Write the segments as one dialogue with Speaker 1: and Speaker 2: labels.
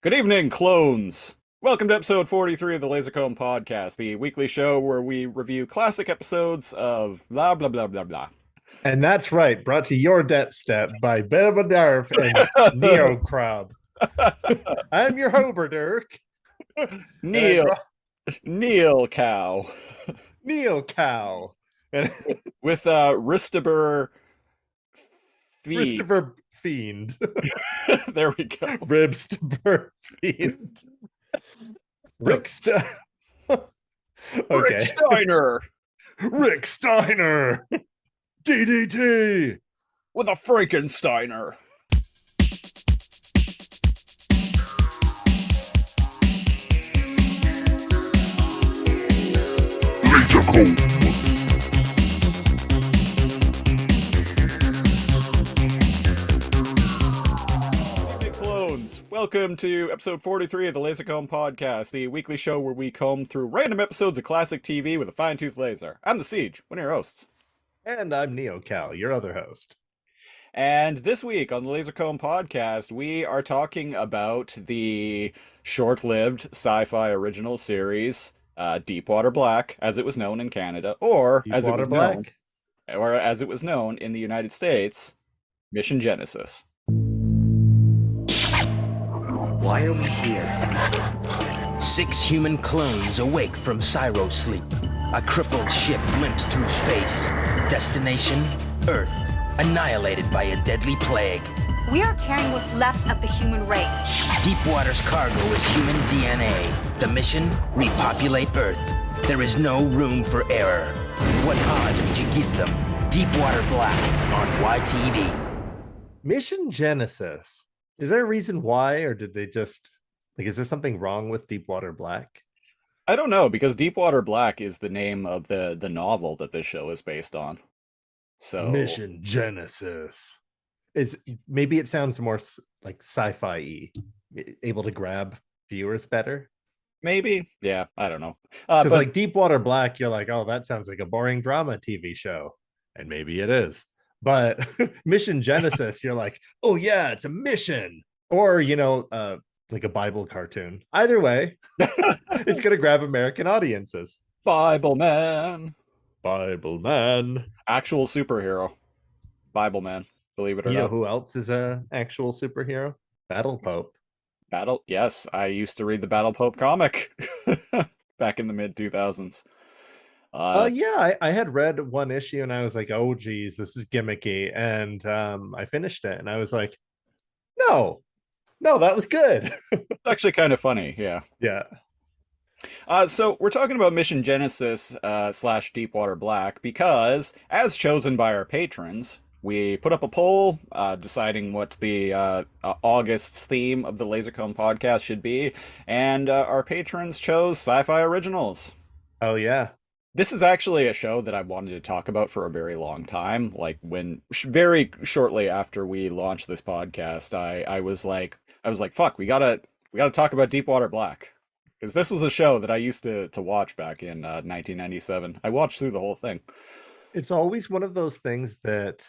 Speaker 1: Good evening, clones! Welcome to episode 43 of the Lasercomb Podcast, the weekly show where we review classic episodes of blah blah blah blah blah.
Speaker 2: And that's right, brought to your step by Bedabadarf and Neo Crowd. I'm your Hober Dirk. And I
Speaker 1: Neil,
Speaker 2: brought
Speaker 1: Neil Cow.
Speaker 2: Neo Cow. And
Speaker 1: With Ristaber Feed.
Speaker 2: Christopher Fiend.
Speaker 1: There we go.
Speaker 2: Ribster Fiend. Rick
Speaker 1: Rick Steiner
Speaker 2: Rick Steiner. DDT.
Speaker 1: with a Frankensteiner. Hey clones, welcome to episode 43 of the Lasercomb Podcast, the weekly show where we comb through random episodes of classic TV with a fine-tooth laser. I'm the Siege, one of your hosts.
Speaker 2: And I'm Neo Cal, your other host.
Speaker 1: And this week on the Lasercomb Podcast, we are talking about the short-lived sci-fi original series, Deepwater Black, as it was known in Canada, or as it was known in the United States, Mission Genesis.
Speaker 3: Why are we here? 6 human clones awake from Cyro sleep. A crippled ship limps through space. Destination, Earth, annihilated by a deadly plague.
Speaker 4: We are carrying what's left of the human race.
Speaker 3: Deepwater's cargo is human DNA. The mission, repopulate Earth. There is no room for error. What odds would you give them? Deepwater Black on YTV.
Speaker 2: Mission Genesis. Is there a reason why, or did they just is there something wrong with Deepwater Black?
Speaker 1: I don't know, because Deepwater Black is the name of the novel that this show is based on. So
Speaker 2: Mission Genesis is maybe it sounds more like sci-fi-y, able to grab viewers better.
Speaker 1: maybe, yeah, I don't know.
Speaker 2: Because
Speaker 1: But
Speaker 2: like Deepwater Black, you're like, oh, that sounds like a boring drama TV show, and maybe it is. But Mission Genesis, you're like, oh yeah, it's a mission, or like a Bible cartoon. Either way, it's gonna grab American audiences.
Speaker 1: Bible Man, actual superhero, Bible Man, believe it or
Speaker 2: You know
Speaker 1: not.
Speaker 2: who else is a actual superhero? Battle Pope.
Speaker 1: Battle, yes, I used to read the Battle Pope comic back in the mid 2000s.
Speaker 2: Yeah, I had read one issue and I was like, oh geez, this is gimmicky. And I finished it and I was like, no, that was good.
Speaker 1: It's actually kind of funny, yeah.
Speaker 2: Yeah.
Speaker 1: So we're talking about Mission Genesis / Deepwater Black because, as chosen by our patrons, we put up a poll deciding what the August's theme of the Lasercomb Podcast should be, and our patrons chose Sci-Fi Originals.
Speaker 2: Oh yeah.
Speaker 1: This is actually a show that I wanted to talk about for a very long time. Like very shortly after we launched this podcast, I was like, fuck, we gotta talk about Deepwater Black. Because this was a show that I used to watch back in 1997. I watched through the whole thing.
Speaker 2: It's always one of those things that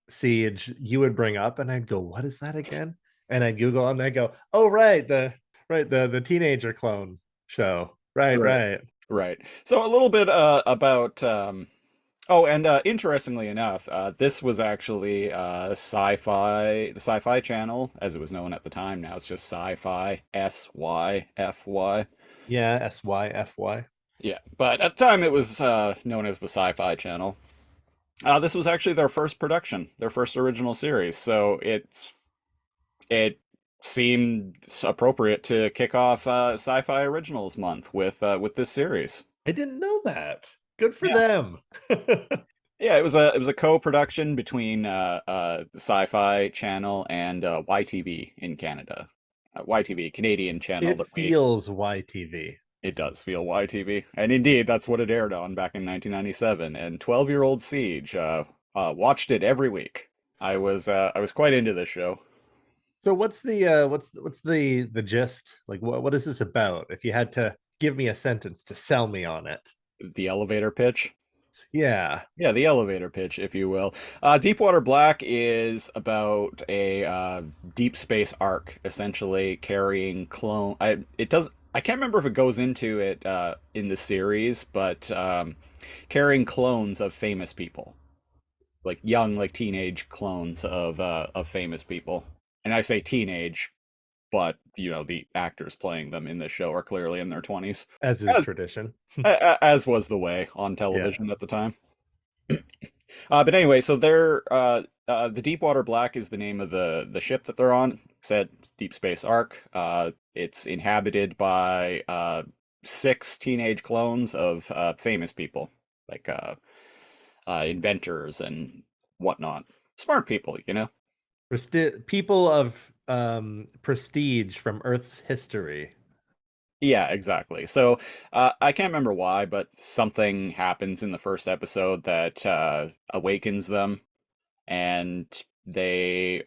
Speaker 2: Siege you would bring up and I'd go, what is that again? And I'd Google and I'd go, oh right, the teenager clone show. Right.
Speaker 1: Right. So a little bit about interestingly enough, this was actually the Sci-Fi Channel, as it was known at the time. Now it's just Sci-Fi, SYFY.
Speaker 2: Yeah, SYFY.
Speaker 1: Yeah, but at the time it was known as the Sci-Fi Channel. This was actually their first production, their first original series, so it seemed appropriate to kick off Sci-Fi Originals Month with this series.
Speaker 2: I didn't know that. Good for
Speaker 1: Yeah.
Speaker 2: them.
Speaker 1: Yeah, it was a co-production between the Sci-Fi Channel and YTV in Canada. YTV, Canadian channel.
Speaker 2: It feels YTV.
Speaker 1: It does feel YTV, and indeed, that's what it aired on back in 1997. And 12-year-old Siege watched it every week. I was quite into this show.
Speaker 2: So what's the gist? Like what is this about? If you had to give me a sentence to sell me on it.
Speaker 1: The elevator pitch.
Speaker 2: Yeah.
Speaker 1: Yeah, the elevator pitch, if you will. Deepwater Black is about a deep space arc, essentially carrying clone. It does. I can't remember if it goes into it in the series, but carrying clones of famous people, like young, like teenage clones of famous people. And I say teenage, but the actors playing them in this show are clearly in their 20s,
Speaker 2: As is tradition.
Speaker 1: as was the way on
Speaker 2: Yeah.
Speaker 1: television at the time. But anyway, so the Deepwater Black is the name of the ship that they're on. Said Deep Space Ark. It's inhabited by six teenage clones of famous people, like inventors and whatnot. Smart people, you know.
Speaker 2: People of prestige from Earth's history.
Speaker 1: Yeah, exactly. So I can't remember why, but something happens in the first episode that awakens them, and they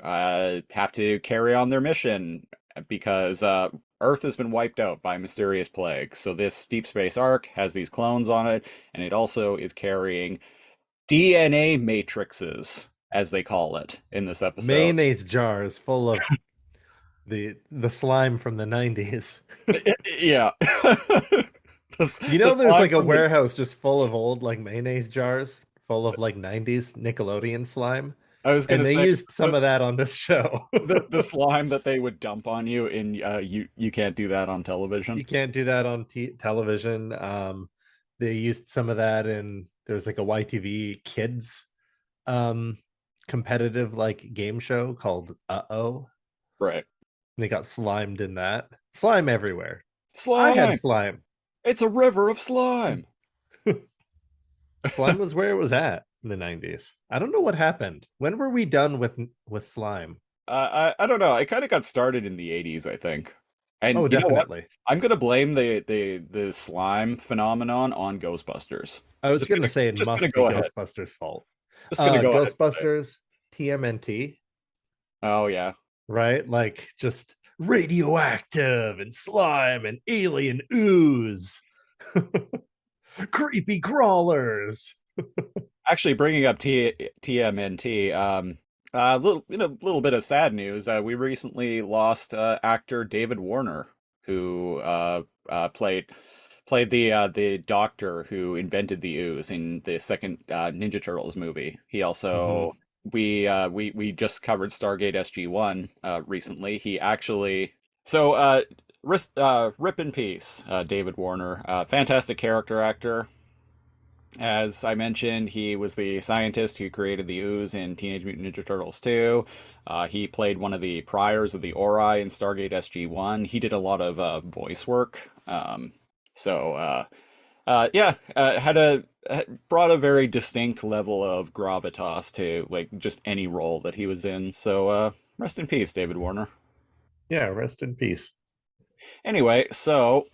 Speaker 1: have to carry on their mission because Earth has been wiped out by a mysterious plague. So this Deep Space Ark has these clones on it, and it also is carrying DNA matrices, as they call it in this episode.
Speaker 2: Mayonnaise jars full of the slime from the 90s.
Speaker 1: Yeah.
Speaker 2: There's like a warehouse just full of old like mayonnaise jars full of like 90s Nickelodeon slime.
Speaker 1: I was gonna
Speaker 2: And they
Speaker 1: say
Speaker 2: used some of that on this show.
Speaker 1: the slime that they would dump on you, and you can't do that on television.
Speaker 2: You can't do that on television. They used some of that in there's like a YTV kids competitive like game show called Uh-Oh.
Speaker 1: Right.
Speaker 2: They got slimed in that. Slime everywhere.
Speaker 1: Slime.
Speaker 2: I had slime.
Speaker 1: It's a river of slime.
Speaker 2: Slime was where it was at in the 90s. I don't know what happened. When were we done with slime?
Speaker 1: I don't know. It kind of got started in the 80s, I think. And
Speaker 2: Oh,
Speaker 1: you know what?
Speaker 2: definitely.
Speaker 1: I'm gonna blame the slime phenomenon on Ghostbusters.
Speaker 2: I was going to say it
Speaker 1: just
Speaker 2: must
Speaker 1: gonna
Speaker 2: be
Speaker 1: go ahead.
Speaker 2: Ghostbusters' fault.
Speaker 1: Just gonna go ahead and say it.
Speaker 2: Ghostbusters, TMNT,
Speaker 1: Oh yeah.
Speaker 2: right? Like just radioactive and slime and alien ooze. Creepy crawlers.
Speaker 1: Actually, bringing up TMNT, a little bit of sad news. We recently lost actor David Warner, who played the doctor who invented the ooze in the second Ninja Turtles movie. He also we just covered Stargate SG-1 recently. He actually rip in peace, David Warner, fantastic character actor. As I mentioned, he was the scientist who created the ooze in Teenage Mutant Ninja Turtles 2. He played one of the priors of the Ori in Stargate SG-1. He did a lot of voice work. Brought a very distinct level of gravitas to like just any role that he was in. So rest in peace, David Warner.
Speaker 2: Yeah, rest in peace.
Speaker 1: Anyway, so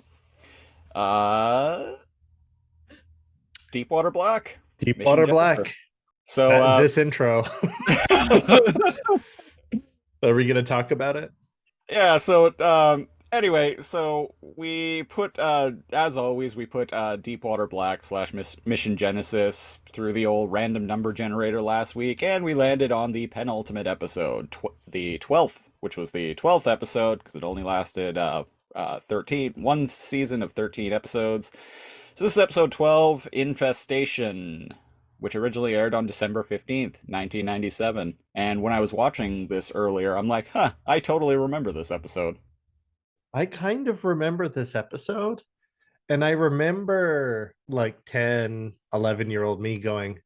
Speaker 1: Deepwater Black.
Speaker 2: Deepwater Black.
Speaker 1: So
Speaker 2: this intro. Are we going to talk about it?
Speaker 1: Yeah, so anyway, so we put as always we put Deepwater Black / Mission Genesis through the old random number generator last week, and we landed on the penultimate episode, the 12th, which was the 12th episode because it only lasted 1 season of 13 episodes. So this is episode 12, Infestation, which originally aired on December 15th, 1997. And when I was watching this earlier, I'm like, I totally remember this episode.
Speaker 2: I kind of remember this episode. And I remember like 10, 11-year-old me going,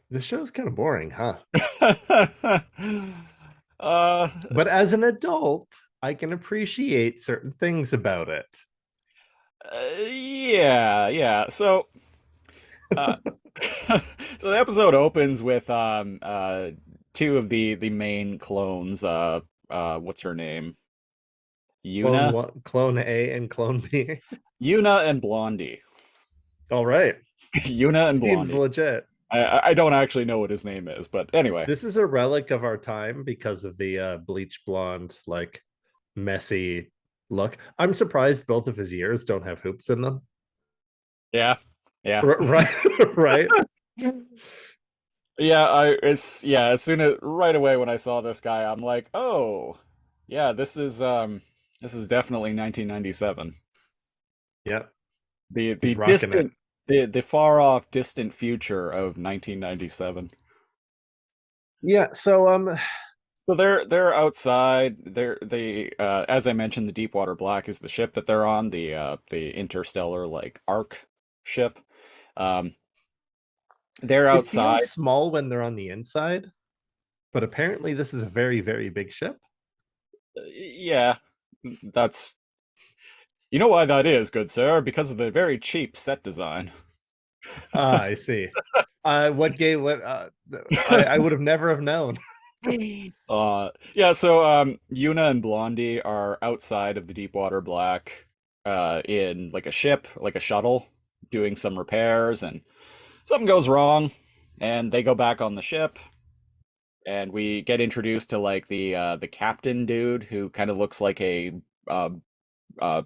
Speaker 2: this show's kind of boring, huh? But as an adult, I can appreciate certain things about it.
Speaker 1: Yeah. So, so the episode opens with two of the main clones. What's her name? Yuna,
Speaker 2: Clone A and Clone B.
Speaker 1: Yuna and Blondie.
Speaker 2: All right.
Speaker 1: Yuna and Blondie.
Speaker 2: Seems legit.
Speaker 1: I don't actually know what his name is, but anyway.
Speaker 2: This is a relic of our time because of the bleach blonde, like messy look. I'm surprised both of his ears don't have hoops in them.
Speaker 1: Yeah. Yeah.
Speaker 2: Right, right.
Speaker 1: Yeah, as soon as right away when I saw this guy, I'm like, "Oh, yeah, this is definitely 1997."
Speaker 2: Yep,
Speaker 1: The
Speaker 2: he's rocking it.
Speaker 1: distant the far off distant future of 1997.
Speaker 2: Yeah, so
Speaker 1: So they're outside. As I mentioned, the Deepwater Black is the ship that they're on, the interstellar like arc ship. Um they're
Speaker 2: it feels
Speaker 1: outside.
Speaker 2: small when they're on the inside, but apparently this is a very, very big ship.
Speaker 1: Yeah, that's you know why that is, good sir, because of the very cheap set design.
Speaker 2: Ah, I see. What game? What? I would have never have known.
Speaker 1: Yeah, so Yuna and Blondie are outside of the Deepwater Black, in like a ship, like a shuttle, doing some repairs, and something goes wrong, and they go back on the ship, and we get introduced to like the captain dude who kind of looks like a uh,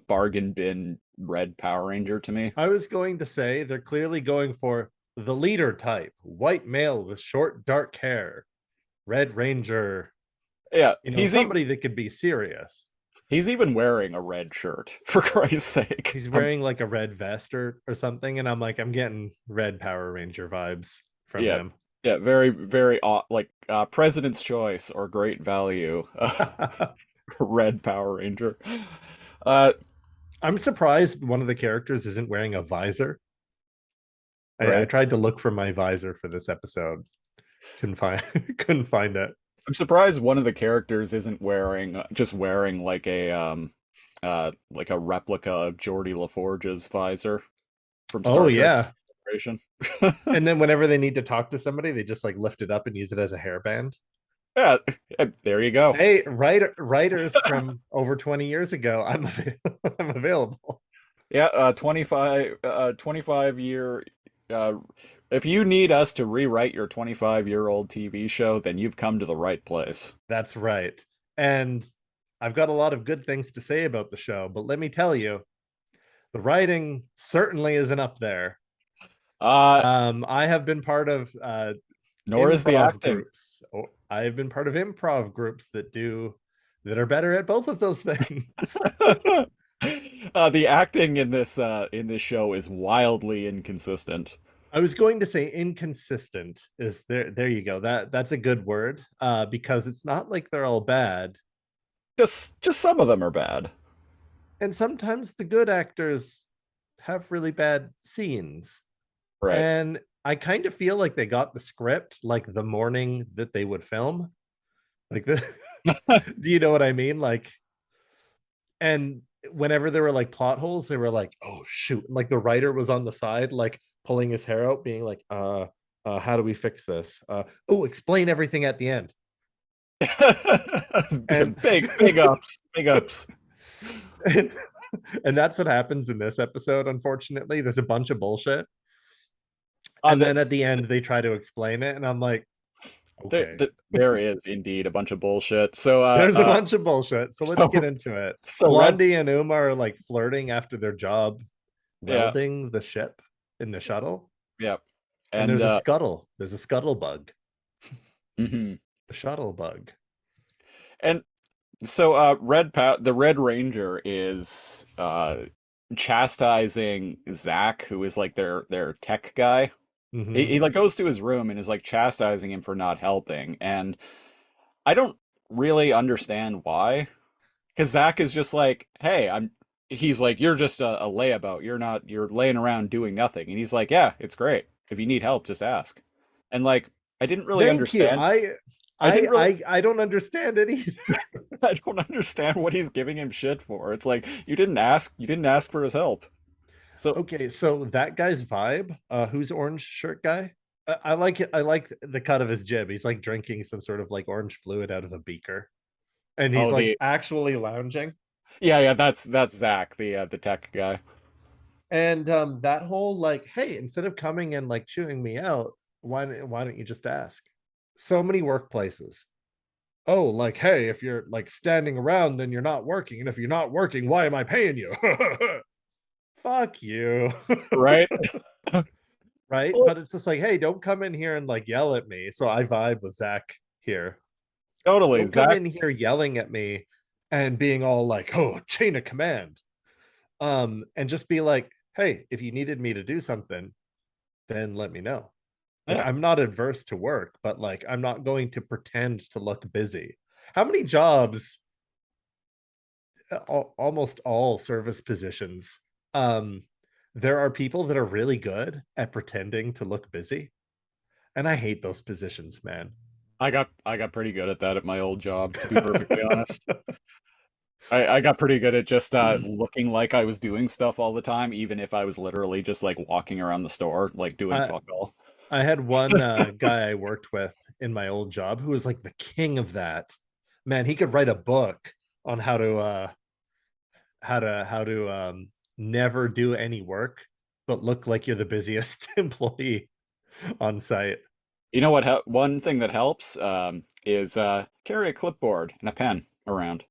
Speaker 1: bargain bin red Power Ranger to me.
Speaker 2: I was going to say they're clearly going for the leader type, white male with short dark hair, Red Ranger.
Speaker 1: Yeah,
Speaker 2: Somebody that could be serious.
Speaker 1: he's even wearing a red shirt, for Christ's sake.
Speaker 2: He's wearing like a red vest or something, and I'm like, I'm getting red Power Ranger vibes from
Speaker 1: Yeah,
Speaker 2: him.
Speaker 1: yeah, very, very like President's Choice or Great Value, Red Power Ranger. Uh,
Speaker 2: I'm surprised one of the characters isn't wearing a visor. I
Speaker 1: right.
Speaker 2: tried to look for my visor for this episode. Couldn't find couldn't find it.
Speaker 1: I'm surprised one of the characters isn't just wearing like a replica of Geordie LaForge's visor from
Speaker 2: Oh
Speaker 1: Star Trek
Speaker 2: yeah.
Speaker 1: Generation.
Speaker 2: And then whenever they need to talk to somebody, they just like lift it up and use it as a hairband.
Speaker 1: Yeah, there you go.
Speaker 2: Hey, writers from over 20 years ago, I'm available.
Speaker 1: Yeah, 25 year uh if you need us to rewrite your 25-year-old TV show, then you've come to the right place.
Speaker 2: That's right. And I've got a lot of good things to say about the show, but let me tell you, the writing certainly isn't up there.
Speaker 1: Uh
Speaker 2: I have been part of
Speaker 1: Nor is the
Speaker 2: improv
Speaker 1: acting.
Speaker 2: groups. I have been part of improv groups that are better at both of those things.
Speaker 1: The acting in this show is wildly inconsistent.
Speaker 2: I was going to say inconsistent is there you go. That's a good word. Because it's not like they're all bad.
Speaker 1: Just some of them are bad.
Speaker 2: And sometimes the good actors have really bad scenes.
Speaker 1: Right.
Speaker 2: And I kind of feel like they got the script like the morning that they would film. Like the do you know what I mean? Like, and whenever there were like plot holes, they were like, oh shoot. Like the writer was on the side, like pulling his hair out, being like, how do we fix this? Oh, explain everything at the end. And
Speaker 1: Big ups, big ups.
Speaker 2: and that's what happens in this episode. Unfortunately, there's a bunch of bullshit,
Speaker 1: Uh,
Speaker 2: and
Speaker 1: the,
Speaker 2: then at the end they try to explain it, and I'm like, okay,
Speaker 1: there is indeed a bunch of bullshit. So
Speaker 2: there's a bunch of bullshit. So let's get into it.
Speaker 1: So
Speaker 2: Blondie and Uma are like flirting after their job
Speaker 1: Yeah.
Speaker 2: welding the ship in the shuttle.
Speaker 1: Yeah.
Speaker 2: And there's a scuttle. There's a scuttle bug.
Speaker 1: mhm.
Speaker 2: A shuttle bug.
Speaker 1: And so the Red Ranger is chastising Zach, who is like their tech guy.
Speaker 2: Mhm.
Speaker 1: He like goes to his room and is like chastising him for not helping, and I don't really understand why. Because Zach is just like, hey, he's like, you're just a layabout. You're laying around doing nothing. And he's like, yeah, it's great. If you need help, just ask. And like, I didn't really
Speaker 2: Thank
Speaker 1: understand.
Speaker 2: you. I don't understand it either.
Speaker 1: I don't understand what he's giving him shit for. It's like, you didn't ask for his help. So
Speaker 2: Okay, so that guy's vibe, who's orange shirt guy? I like it. I like the cut of his jib. He's like drinking some sort of like orange fluid out of a beaker. And he's like actually lounging.
Speaker 1: Yeah, that's Zach, the tech guy.
Speaker 2: And that whole like, hey, instead of coming and like chewing me out, why don't you just ask? So many workplaces. Oh, like, hey, if you're like standing around, then you're not working. And if you're not working, why am I paying you? Fuck you.
Speaker 1: Right?
Speaker 2: right?
Speaker 1: Well,
Speaker 2: But it's just like, hey, don't come in here and like yell at me. So I vibe with Zach here.
Speaker 1: totally,
Speaker 2: Don't come
Speaker 1: Zach.
Speaker 2: in here yelling at me and being all like, oh, chain of command. And just be like, hey, if you needed me to do something, then let me know. Like,
Speaker 1: Yeah,
Speaker 2: I'm not adverse to work, but like, I'm not going to pretend to look busy. How many jobs, almost all service positions, um, there are people that are really good at pretending to look busy. And I hate those positions, man.
Speaker 1: I got pretty good at that at my old job, to be perfectly honest. I got pretty good at just looking like I was doing stuff all the time, even if I was literally just like walking around the store, like doing
Speaker 2: I,
Speaker 1: fuck all.
Speaker 2: I had one guy I worked with in my old job who was like the king of that. Man, he could write a book on how to never do any work but look like you're the busiest employee on site.
Speaker 1: You know what? One thing that helps is carry a clipboard and a pen around.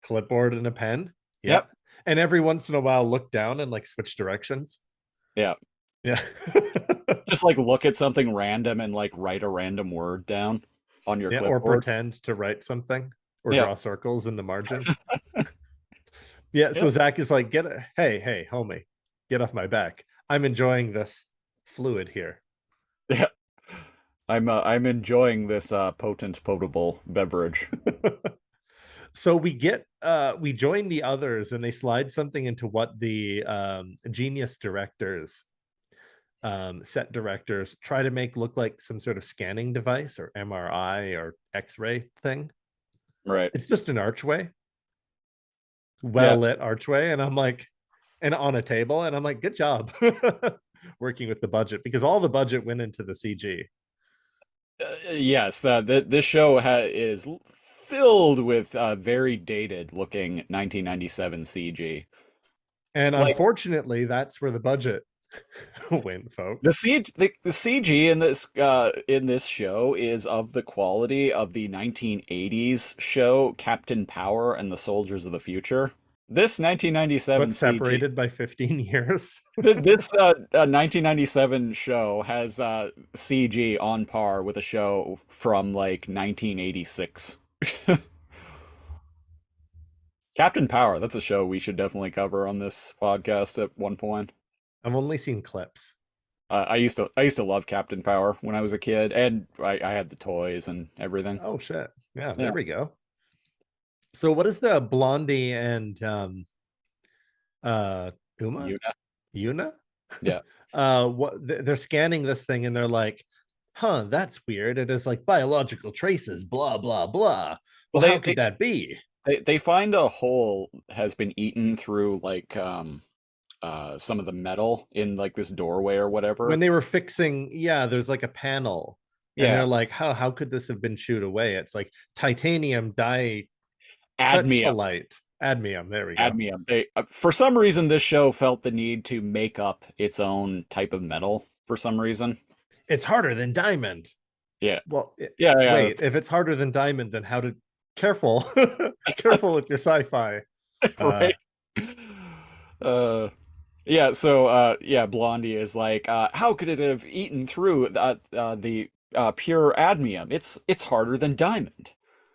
Speaker 2: Clipboard and a pen. Yeah.
Speaker 1: Yep.
Speaker 2: And every once in a while look down and like switch directions.
Speaker 1: Yeah.
Speaker 2: Yeah.
Speaker 1: Just like look at something random and like write a random word down on your
Speaker 2: Yeah, or
Speaker 1: clipboard.
Speaker 2: pretend to write something or
Speaker 1: Yeah.
Speaker 2: draw circles in the margin. Yeah, so
Speaker 1: Yep.
Speaker 2: Zach is like, hey, homie, get off my back. I'm enjoying this fluid here.
Speaker 1: Yeah. I'm enjoying this potent potable beverage.
Speaker 2: So we join the others and they slide something into what the genius directors, set directors try to make look like some sort of scanning device or MRI or X-ray thing.
Speaker 1: Right.
Speaker 2: It's just an archway,
Speaker 1: Yeah.
Speaker 2: well lit archway, and I'm like, and on a table, and I'm like, good job working with the budget, because all the budget went into the CG.
Speaker 1: Yes, this show is filled with very dated looking 1997 CG.
Speaker 2: And
Speaker 1: Like
Speaker 2: unfortunately, that's where the budget went, folks.
Speaker 1: the CG in this show is of the quality of the 1980s show Captain Power and the Soldiers of the Future. This 1997
Speaker 2: But
Speaker 1: CG
Speaker 2: separated by 15 years.
Speaker 1: This 1997 show has CG on par with a show from like 1986. Captain Power, that's a show we should definitely cover on this podcast at one point.
Speaker 2: I've only seen clips.
Speaker 1: I used to love Captain Power when I was a kid, and I had the toys and everything.
Speaker 2: Oh shit. Yeah, there
Speaker 1: Yeah,
Speaker 2: we go. So what is the Blondie and uh Uma?
Speaker 1: Yuna.
Speaker 2: Yuna?
Speaker 1: Yeah.
Speaker 2: They're scanning this thing and they're like, huh, that's weird. It is like biological traces, blah blah blah.
Speaker 1: Well,
Speaker 2: Well, how could that be?
Speaker 1: they find a hole has been eaten through like some of the metal in like this doorway or whatever.
Speaker 2: When they were fixing, yeah, there's like a panel, and they're
Speaker 1: Yeah,
Speaker 2: like, how could this have been chewed away? It's like titanium
Speaker 1: admium.
Speaker 2: cadmium. There we go.
Speaker 1: Cadmium. They for some reason this show felt the need to make up its own type of metal for some reason.
Speaker 2: It's harder than diamond.
Speaker 1: Yeah.
Speaker 2: Well,
Speaker 1: Yeah,
Speaker 2: wait, if it's harder than diamond, then how did careful careful with your sci-fi.
Speaker 1: right. Uh yeah, so yeah, Blondie is like how could it have eaten through the pure admium? It's harder than diamond.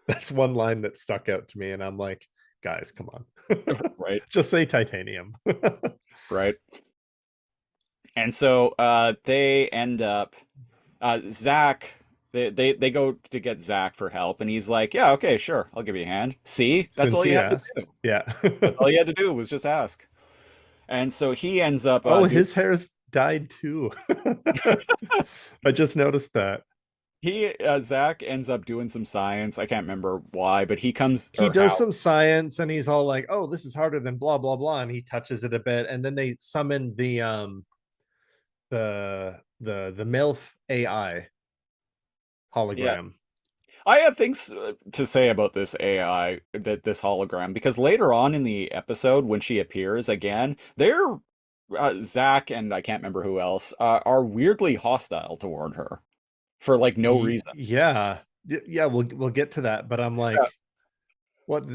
Speaker 2: That's one line that stuck out to me, and I'm like, guys, come on.
Speaker 1: Right.
Speaker 2: Just say titanium.
Speaker 1: Right. And so they end up Zach they go to get Zach for help and he's like, "Yeah, okay, sure. I'll give you a hand." See? That's
Speaker 2: Since
Speaker 1: all
Speaker 2: he
Speaker 1: you had to
Speaker 2: asked.
Speaker 1: do.
Speaker 2: Yeah.
Speaker 1: That's all you had to do was just ask. And so he ends up
Speaker 2: Oh, his hair's dyed too. I just noticed that.
Speaker 1: Zach ends up doing some science. I can't remember why, but he comes
Speaker 2: He
Speaker 1: or
Speaker 2: does
Speaker 1: how.
Speaker 2: some science and he's all like, "Oh, this is harder than blah blah blah," and he touches it a bit, and then they summon the MILF AI
Speaker 1: Yeah.
Speaker 2: hologram.
Speaker 1: I have things to say about this AI, that this hologram, because later on in the episode, when she appears again, they're Zach and I can't remember who else are weirdly hostile toward her for like no reason.
Speaker 2: Yeah. Yeah, we'll get to that, but I'm like,
Speaker 1: Yeah.
Speaker 2: what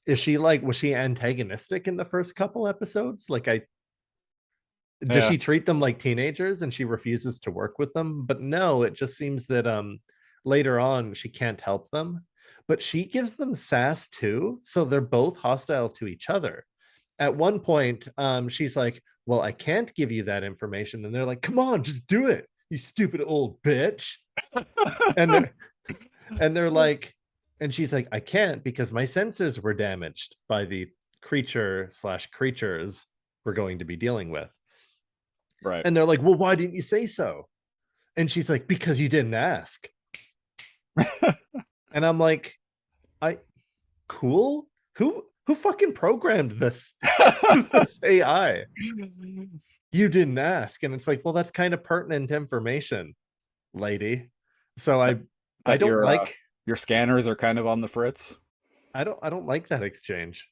Speaker 2: is she like? Was she antagonistic in the first couple episodes? Like Does
Speaker 1: Yeah.
Speaker 2: she treat them like teenagers and she refuses to work with them? But no, it just seems that later on she can't help them, but she gives them sass too, so they're both hostile to each other. At one point, she's like, well, I can't give you that information, and they're like, come on, just do it, you stupid old bitch. and they're and they're like, and she's like, I can't because my sensors were damaged by the creature slash creatures we're going to be dealing with.
Speaker 1: Right.
Speaker 2: And they're like, well, why didn't you say so? And she's like, because you didn't ask. And I'm like, I cool? Who fucking programmed this this AI? You didn't ask. And it's like, well, that's kind of pertinent information, lady. So I
Speaker 1: That
Speaker 2: don't like
Speaker 1: your scanners are kind of on the fritz.
Speaker 2: I don't like that exchange.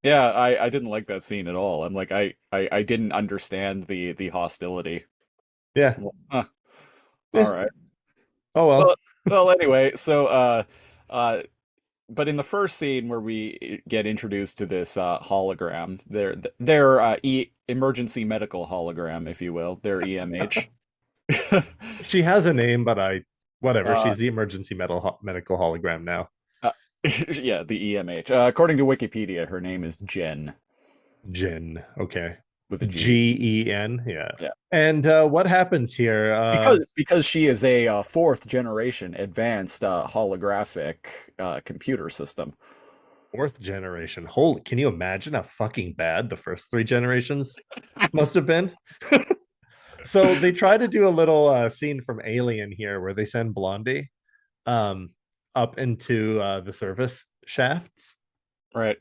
Speaker 1: Yeah, I didn't like that scene at all. I'm like I didn't understand the hostility.
Speaker 2: Yeah.
Speaker 1: Well, huh. All
Speaker 2: Yeah.
Speaker 1: right.
Speaker 2: Oh well.
Speaker 1: Well, anyway, so but in the first scene where we get introduced to this hologram, their emergency medical hologram, if you will, their EMH.
Speaker 2: She has a name, but whatever.
Speaker 1: uh,
Speaker 2: She's the emergency medical hologram now.
Speaker 1: uh, yeah, the EMH. According to Wikipedia, her name is Jen
Speaker 2: Jen. Okay.
Speaker 1: with a G.
Speaker 2: Gen. Yeah.
Speaker 1: Yeah.
Speaker 2: And what happens here?
Speaker 1: Because she is a fourth generation advanced holographic computer system.
Speaker 2: Fourth generation. Holy, can you imagine how fucking bad the first three generations must have been? So they try to do a little scene from Alien here where they send Blondie up into the service shafts
Speaker 1: Right.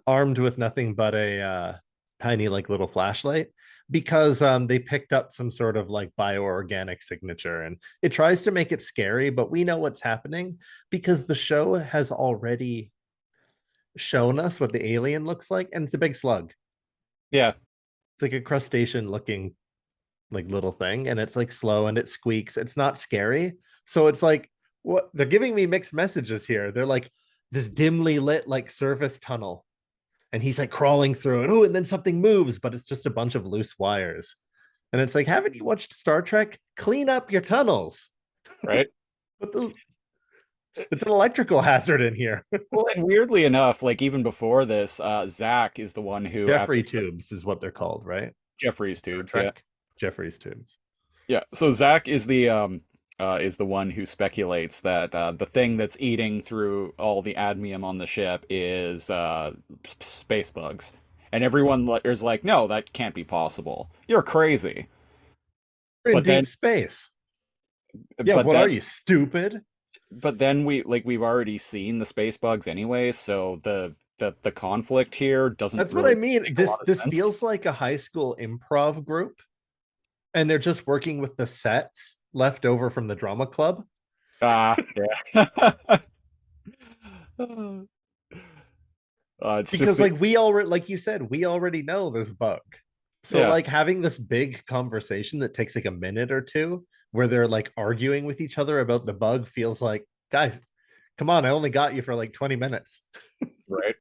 Speaker 2: armed with nothing but a tiny like little flashlight because they picked up some sort of like bioorganic signature, and it tries to make it scary, but we know what's happening because the show has already shown us what the alien looks like, and it's a big slug.
Speaker 1: Yeah.
Speaker 2: It's like a crustacean looking like little thing, and it's like slow and it squeaks. It's not scary. So it's like, what they're giving me mixed messages here. They're like this dimly lit like service tunnel, and he's like crawling through it. Oh, and then something moves, but it's just a bunch of loose wires. And it's like, haven't you watched Star Trek? Clean up your tunnels.
Speaker 1: Right.
Speaker 2: It's an electrical hazard in here.
Speaker 1: Well, and weirdly enough, like even before this, Zach is the one who
Speaker 2: Jeffrey
Speaker 1: after
Speaker 2: tubes is what they're called, right?
Speaker 1: Jeffrey's tubes. Yeah.
Speaker 2: Trek? Jeffrey's tubes.
Speaker 1: Yeah. So Zach is the one who speculates that the thing that's eating through all the admium on the ship is space bugs, and everyone is like, "No, that can't be possible. You're crazy."
Speaker 2: We're in
Speaker 1: But then,
Speaker 2: deep space. Yeah,
Speaker 1: but
Speaker 2: what
Speaker 1: then,
Speaker 2: are you, stupid?
Speaker 1: but then we've already seen the space bugs anyway, so the conflict here doesn't
Speaker 2: That's what
Speaker 1: really
Speaker 2: I mean.
Speaker 1: make a lot of
Speaker 2: This
Speaker 1: sense.
Speaker 2: feels like a high school improv group, and they're just working with the sets left over from the drama club.
Speaker 1: Yeah. It's
Speaker 2: Because
Speaker 1: just
Speaker 2: like we already, like you said, we already know there's a bug. So
Speaker 1: Yeah.
Speaker 2: like having this big conversation that takes like a minute or two where they're like arguing with each other about the bug feels like, guys, come on, I only got you for like 20 minutes.
Speaker 1: right.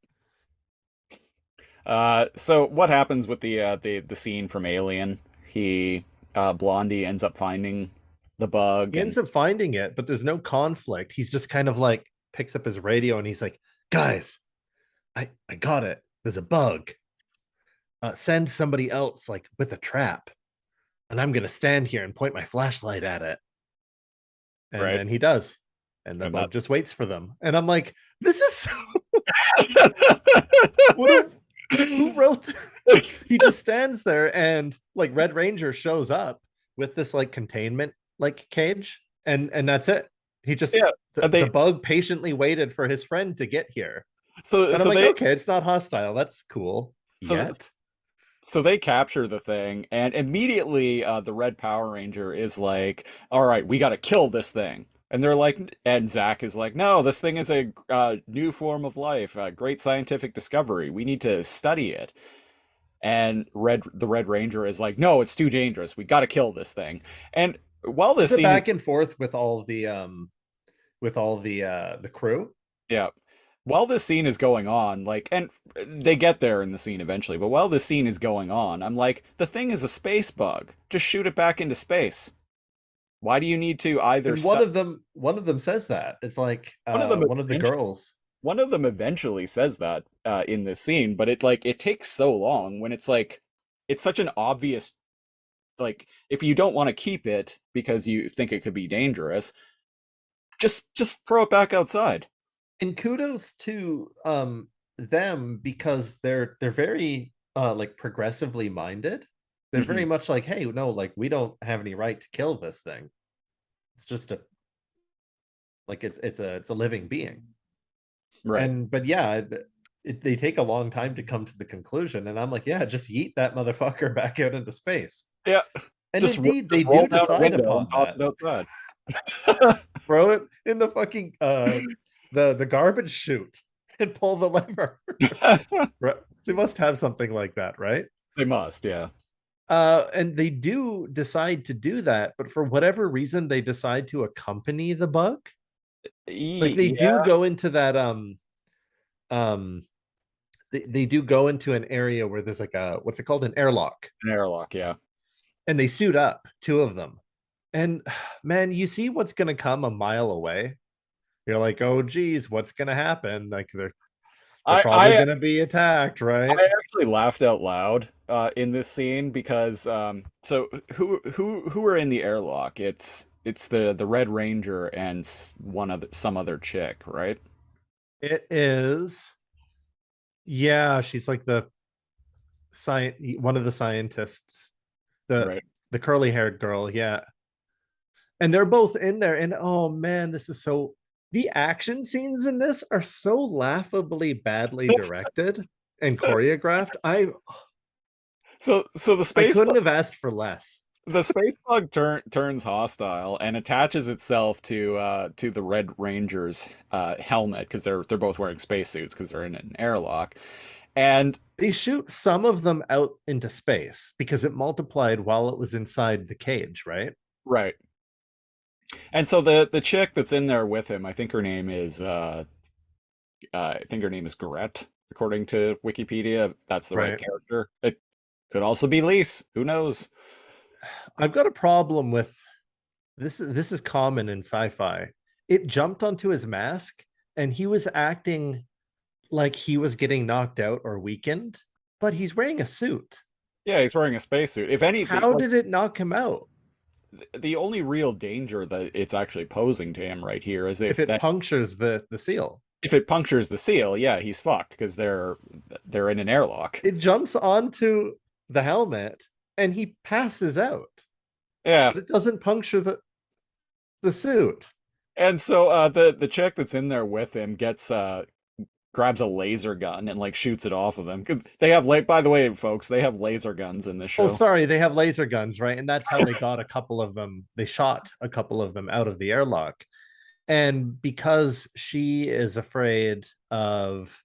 Speaker 1: So what happens with the scene from Alien? Blondie ends up finding the bug
Speaker 2: He
Speaker 1: and
Speaker 2: ends up finding it, but there's no conflict. He's just kind of like picks up his radio and he's like, guys, I got it. There's a bug. Send somebody else like with a trap, and I'm gonna stand here and point my flashlight at it. And
Speaker 1: Right.
Speaker 2: then he does, and the
Speaker 1: And
Speaker 2: bug
Speaker 1: that-
Speaker 2: just waits for them. And I'm like, this is so... who wrote he just stands there, and like Red Ranger shows up with this like containment like cage, and that's it. He just
Speaker 1: Yeah,
Speaker 2: the bug patiently waited for his friend to get here.
Speaker 1: So
Speaker 2: And I'm like, okay, it's not hostile. That's cool.
Speaker 1: So they capture the thing, and immediately the Red Power Ranger is like, "All right, we got to kill this thing." And they're like, and Zach is like, "No, this thing is a new form of life, a great scientific discovery. We need to study it." And the Red Ranger is like, "No, it's too dangerous. We got to kill this thing." And while this
Speaker 2: It's a
Speaker 1: scene
Speaker 2: back and forth with all the crew.
Speaker 1: yeah. while this scene is going on, like, and they get there in the scene eventually, but while this scene is going on, I'm like, the thing is a space bug. Just shoot it back into space. Why do you need to either
Speaker 2: And one of them says that. It's like
Speaker 1: one of them
Speaker 2: one of the
Speaker 1: eventually,
Speaker 2: girls.
Speaker 1: one of them eventually says that in this scene, but it takes so long when it's like it's such an obvious, like, if you don't want to keep it because you think it could be dangerous, just throw it back outside.
Speaker 2: And kudos to them, because they're very like progressively minded. They're very much like, hey, no, like we don't have any right to kill this thing. It's just a like it's a living being.
Speaker 1: Right.
Speaker 2: And but yeah, they take a long time to come to the conclusion, and I'm like, yeah, just yeet that motherfucker back out into space.
Speaker 1: Yeah.
Speaker 2: And
Speaker 1: Just
Speaker 2: indeed,
Speaker 1: just
Speaker 2: they
Speaker 1: roll
Speaker 2: do
Speaker 1: down a
Speaker 2: decide
Speaker 1: window
Speaker 2: upon
Speaker 1: and toss
Speaker 2: that.
Speaker 1: it outside.
Speaker 2: Throw it in the fucking the garbage chute and pull the lever. Right. They must have something like that, right?
Speaker 1: They must, yeah.
Speaker 2: And they do decide to do that, but for whatever reason, they decide to accompany the bug. Like they do
Speaker 1: Yeah.
Speaker 2: go into that um they do go into an area where there's like a, what's it called, an airlock,
Speaker 1: An airlock, yeah.
Speaker 2: and they suit up, two of them. And man, you see what's gonna come a mile away. You're like, oh geez, what's gonna happen? Like they're probably
Speaker 1: I
Speaker 2: gonna be attacked, right?
Speaker 1: I actually laughed out loud in this scene because so who are in the airlock? It's the Red Ranger and some other chick, right?
Speaker 2: It is, yeah, she's like the one of the scientists, the
Speaker 1: Right.
Speaker 2: the curly haired girl, yeah. And they're both in there, and oh man, this is so, the action scenes in this are so laughably badly directed and choreographed.
Speaker 1: So
Speaker 2: I couldn't have asked for less.
Speaker 1: the space bug turns hostile and attaches itself to the Red Ranger's helmet because they're both wearing spacesuits because they're in an airlock. And
Speaker 2: They shoot some of them out into space because it multiplied while it was inside the cage, right?
Speaker 1: right. And so the chick that's in there with him, I think her name is Garrett, according to Wikipedia. That's the right
Speaker 2: Right.
Speaker 1: character. It could also be Lise. Who knows?
Speaker 2: I've got a problem with this. This is common in sci-fi. It jumped onto his mask and he was acting like he was getting knocked out or weakened, but he's wearing a suit.
Speaker 1: Yeah, he's wearing a spacesuit. If anything,
Speaker 2: How
Speaker 1: like,
Speaker 2: did it knock him out?
Speaker 1: the only real danger that it's actually posing to him right here is
Speaker 2: If it punctures the seal.
Speaker 1: if it punctures the seal, yeah, he's fucked because they're in an airlock.
Speaker 2: It jumps onto the helmet and he passes out.
Speaker 1: Yeah.
Speaker 2: But it doesn't puncture the suit.
Speaker 1: And so the chick that's in there with him grabs a laser gun and like shoots it off of him. They have by the way, folks, they have laser guns in this show.
Speaker 2: Oh, sorry, they have laser guns, right? And that's how they got a couple of them. They shot a couple of them out of the airlock. And because she is afraid of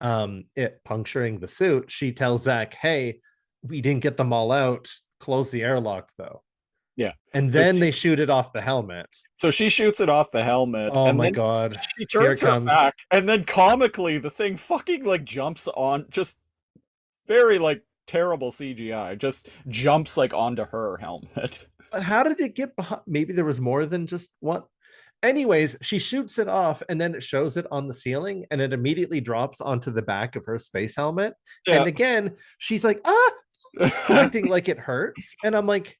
Speaker 2: it puncturing the suit, she tells Zach, hey, we didn't get them all out. Close the airlock though.
Speaker 1: Yeah.
Speaker 2: And then they shoot it off the helmet.
Speaker 1: So she shoots it off the helmet.
Speaker 2: Oh
Speaker 1: and
Speaker 2: my
Speaker 1: then
Speaker 2: god.
Speaker 1: she turns her back, and then comically the thing fucking like jumps on, just very like terrible CGI, just jumps like onto her helmet.
Speaker 2: But how did it get behind? Maybe there was more than just one. Anyways, she shoots it off and then it shows it on the ceiling and it immediately drops onto the back of her space helmet.
Speaker 1: Yeah.
Speaker 2: And again, she's like, acting like it hurts. And I'm like,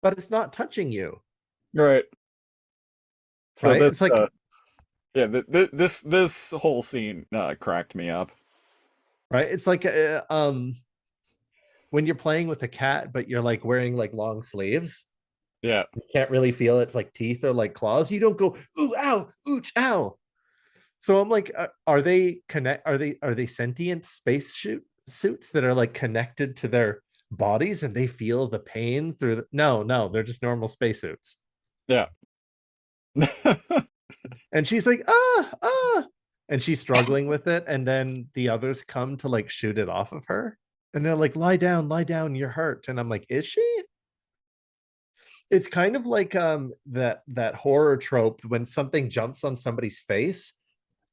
Speaker 2: but it's not touching you.
Speaker 1: Right. So
Speaker 2: right?
Speaker 1: this,
Speaker 2: it's like,
Speaker 1: yeah, this whole scene cracked me up.
Speaker 2: Right. It's like, when you're playing with a cat, but you're like wearing like long sleeves.
Speaker 1: Yeah.
Speaker 2: You can't really feel it's like teeth or like claws. You don't go, ooh, ow, ooch, ow. So I'm like, are they sentient space suits that are like connected to their bodies and they feel the pain through no, they're just normal spacesuits.
Speaker 1: Yeah.
Speaker 2: And she's like, and she's struggling with it, and then the others come to like shoot it off of her, and they're like, lie down, you're hurt. And I'm like, is she? It's kind of like that horror trope when something jumps on somebody's face,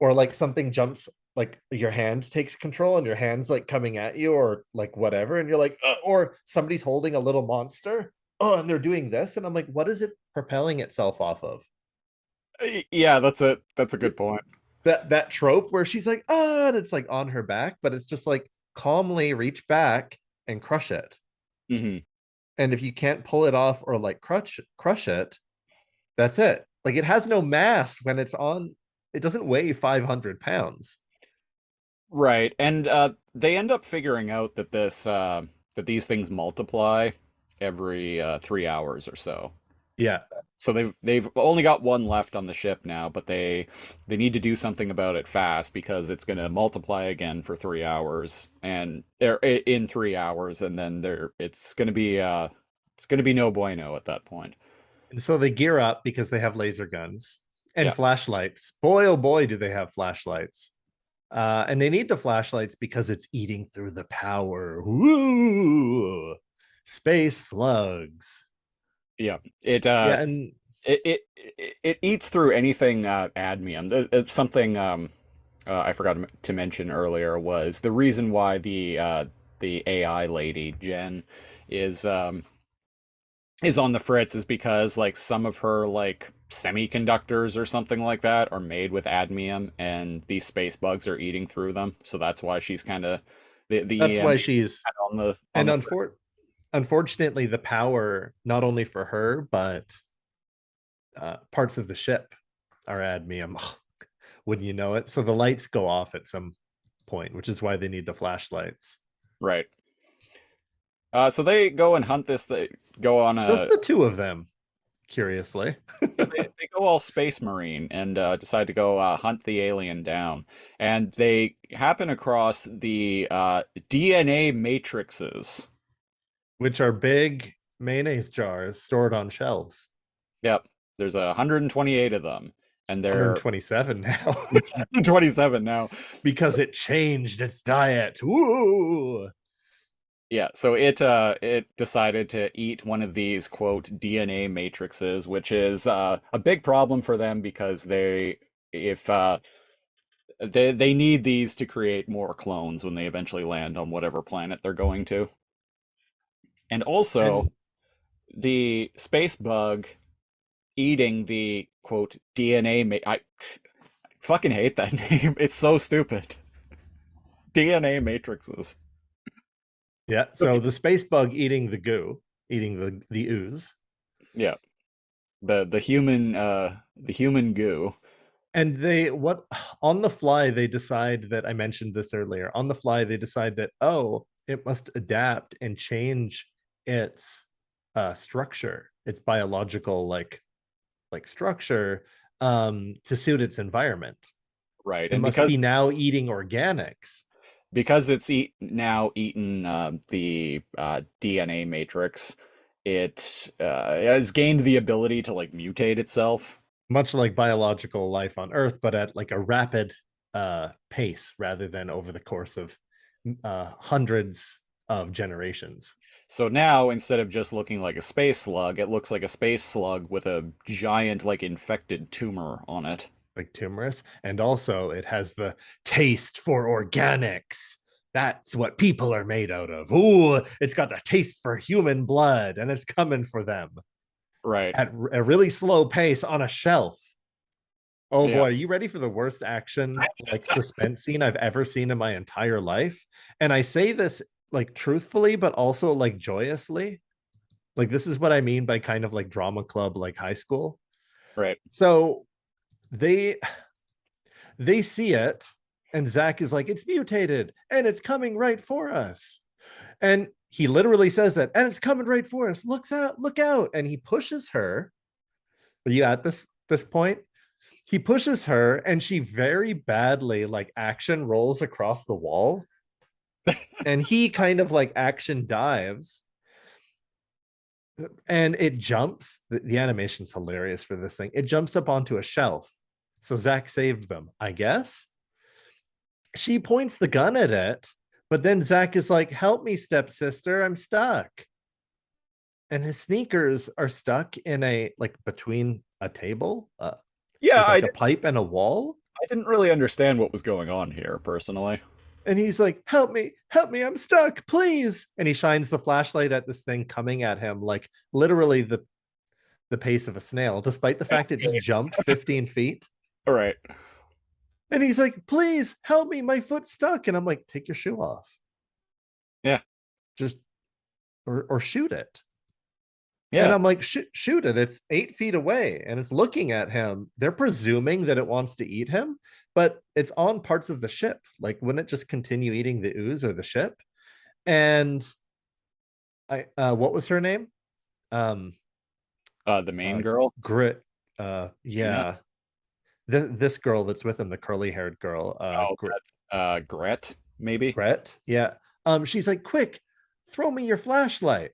Speaker 2: or like something jumps, like your hand takes control and your hand's like coming at you, or like whatever, and you're like or somebody's holding a little monster, oh, and they're doing this, and I'm like, what is it propelling itself off of?
Speaker 1: Yeah, that's a good point.
Speaker 2: That trope where she's like, and it's like on her back, but it's just like calmly reach back and crush it.
Speaker 1: Hmm.
Speaker 2: And if you can't pull it off or like crush it, that's it. Like it has no mass when it's on. It doesn't weigh 500 pounds.
Speaker 1: Right, and they end up figuring out that that these things multiply every 3 hours or so.
Speaker 2: Yeah.
Speaker 1: So they've only got one left on the ship now, but they need to do something about it fast because it's going to multiply again for 3 hours and in 3 hours, and then it's going to be no bueno at that point.
Speaker 2: And so they gear up because they have laser guns and
Speaker 1: Yeah.
Speaker 2: flashlights. Boy, oh boy, do they have flashlights. And they need the flashlights because it's eating through the power. Woo! Space slugs.
Speaker 1: Yeah. It
Speaker 2: Yeah, and
Speaker 1: it eats through anything admium. It's something I forgot to mention earlier was the reason why the AI lady Jen is um is on the fritz is because like some of her like semiconductors or something like that are made with cadmium, and these space bugs are eating through them. So that's why she's kind of the
Speaker 2: that's why
Speaker 1: EMP
Speaker 2: she's
Speaker 1: on
Speaker 2: and
Speaker 1: the fritz.
Speaker 2: unfortunately the power not only for her but parts of the ship are admium. Wouldn't you know it? So the lights go off at some point, which is why they need the flashlights.
Speaker 1: Right. So they go and hunt this. They go on
Speaker 2: Just
Speaker 1: a
Speaker 2: the two of them, curiously.
Speaker 1: yeah, they go all space marine and decide to go hunt the alien down, and they happen across the DNA matrices.
Speaker 2: Which are big mayonnaise jars stored on shelves.
Speaker 1: Yep, there's 128 of them, and they're
Speaker 2: 127 now
Speaker 1: 27 now.
Speaker 2: because it changed its diet. Ooh.
Speaker 1: Yeah, so it decided to eat one of these quote DNA matrices, which is a big problem for them because if they need these to create more clones when they eventually land on whatever planet they're going to. And also
Speaker 2: And
Speaker 1: the space bug eating the quote DNA I fucking hate that name. It's so stupid. DNA matrices.
Speaker 2: yeah, so the space bug eating the goo, eating the ooze.
Speaker 1: Yeah. The human goo.
Speaker 2: And they what on the fly they decide that I mentioned this earlier. On the fly they decide that, oh, it must adapt and change its structure, its biological like structure, to suit its environment.
Speaker 1: Right.
Speaker 2: It
Speaker 1: And
Speaker 2: must be now eating organics.
Speaker 1: because it's now eaten the DNA matrix, it has gained the ability to like mutate itself.
Speaker 2: Much like biological life on Earth, but at like a rapid pace rather than over the course of hundreds of generations.
Speaker 1: So now instead of just looking like a space slug, it looks like a space slug with a giant like infected tumor on it.
Speaker 2: Like tumorous. And also it has the taste for organics. That's what people are made out of. Ooh, it's got the taste for human blood and it's coming for them
Speaker 1: Right.
Speaker 2: at a really slow pace on a shelf. Oh
Speaker 1: Yeah.
Speaker 2: boy, are you ready for the worst action like suspense scene I've ever seen in my entire life? And I say this like truthfully, but also like joyously. Like this is what I mean by kind of like drama club, like high school.
Speaker 1: Right.
Speaker 2: So they they see it, and Zach is like, it's mutated and it's coming right for us. And he literally says that, and it's coming right for us. Looks out, look out. And he pushes her. Are you at this point? He pushes her and she very badly like action rolls across the wall. And he kind of like action dives and it jumps. The animation's hilarious for this thing. It jumps up onto a shelf. So Zach saved them, I guess. She points the gun at it, but then Zach is like, help me, stepsister, I'm stuck. and his sneakers are stuck in a like between a table.
Speaker 1: Yeah,
Speaker 2: There's like a pipe and a wall.
Speaker 1: I didn't really understand what was going on here personally.
Speaker 2: And he's like, help me, I'm stuck, please. And he shines the flashlight at this thing coming at him, like literally the pace of a snail, despite the fact it just jumped 15 feet.
Speaker 1: All right.
Speaker 2: And he's like, please help me, my foot's stuck. And I'm like, take your shoe off.
Speaker 1: Yeah.
Speaker 2: Just or shoot it.
Speaker 1: Yeah.
Speaker 2: And I'm like, shoot it. It's 8 feet away and it's looking at him. They're presuming that it wants to eat him, but it's on parts of the ship. Like, wouldn't it just continue eating the ooze or the ship? And what was her name?
Speaker 1: The main girl?
Speaker 2: Grit. Yeah. This girl that's with him, the curly haired girl.
Speaker 1: That's Gret, maybe?
Speaker 2: Gret. Yeah. She's like, quick, throw me your flashlight.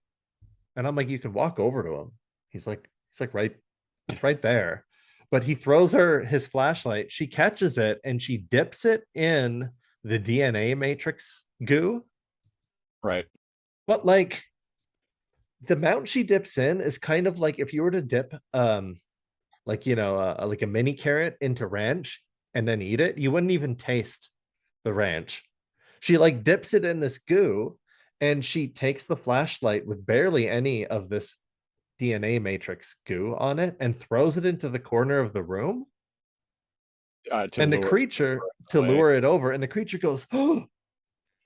Speaker 2: And I'm like, you can walk over to him. He's right there. But he throws her his flashlight. She catches it and she dips it in the DNA matrix goo.
Speaker 1: Right.
Speaker 2: But like the amount she dips in is kind of like if you were to dip like like a mini carrot into ranch and then eat it, you wouldn't even taste the ranch. She like dips it in this goo. And she takes the flashlight with barely any of this DNA matrix goo on it and throws it into the corner of the room. And the creature, to lure it over, and the creature goes, oh,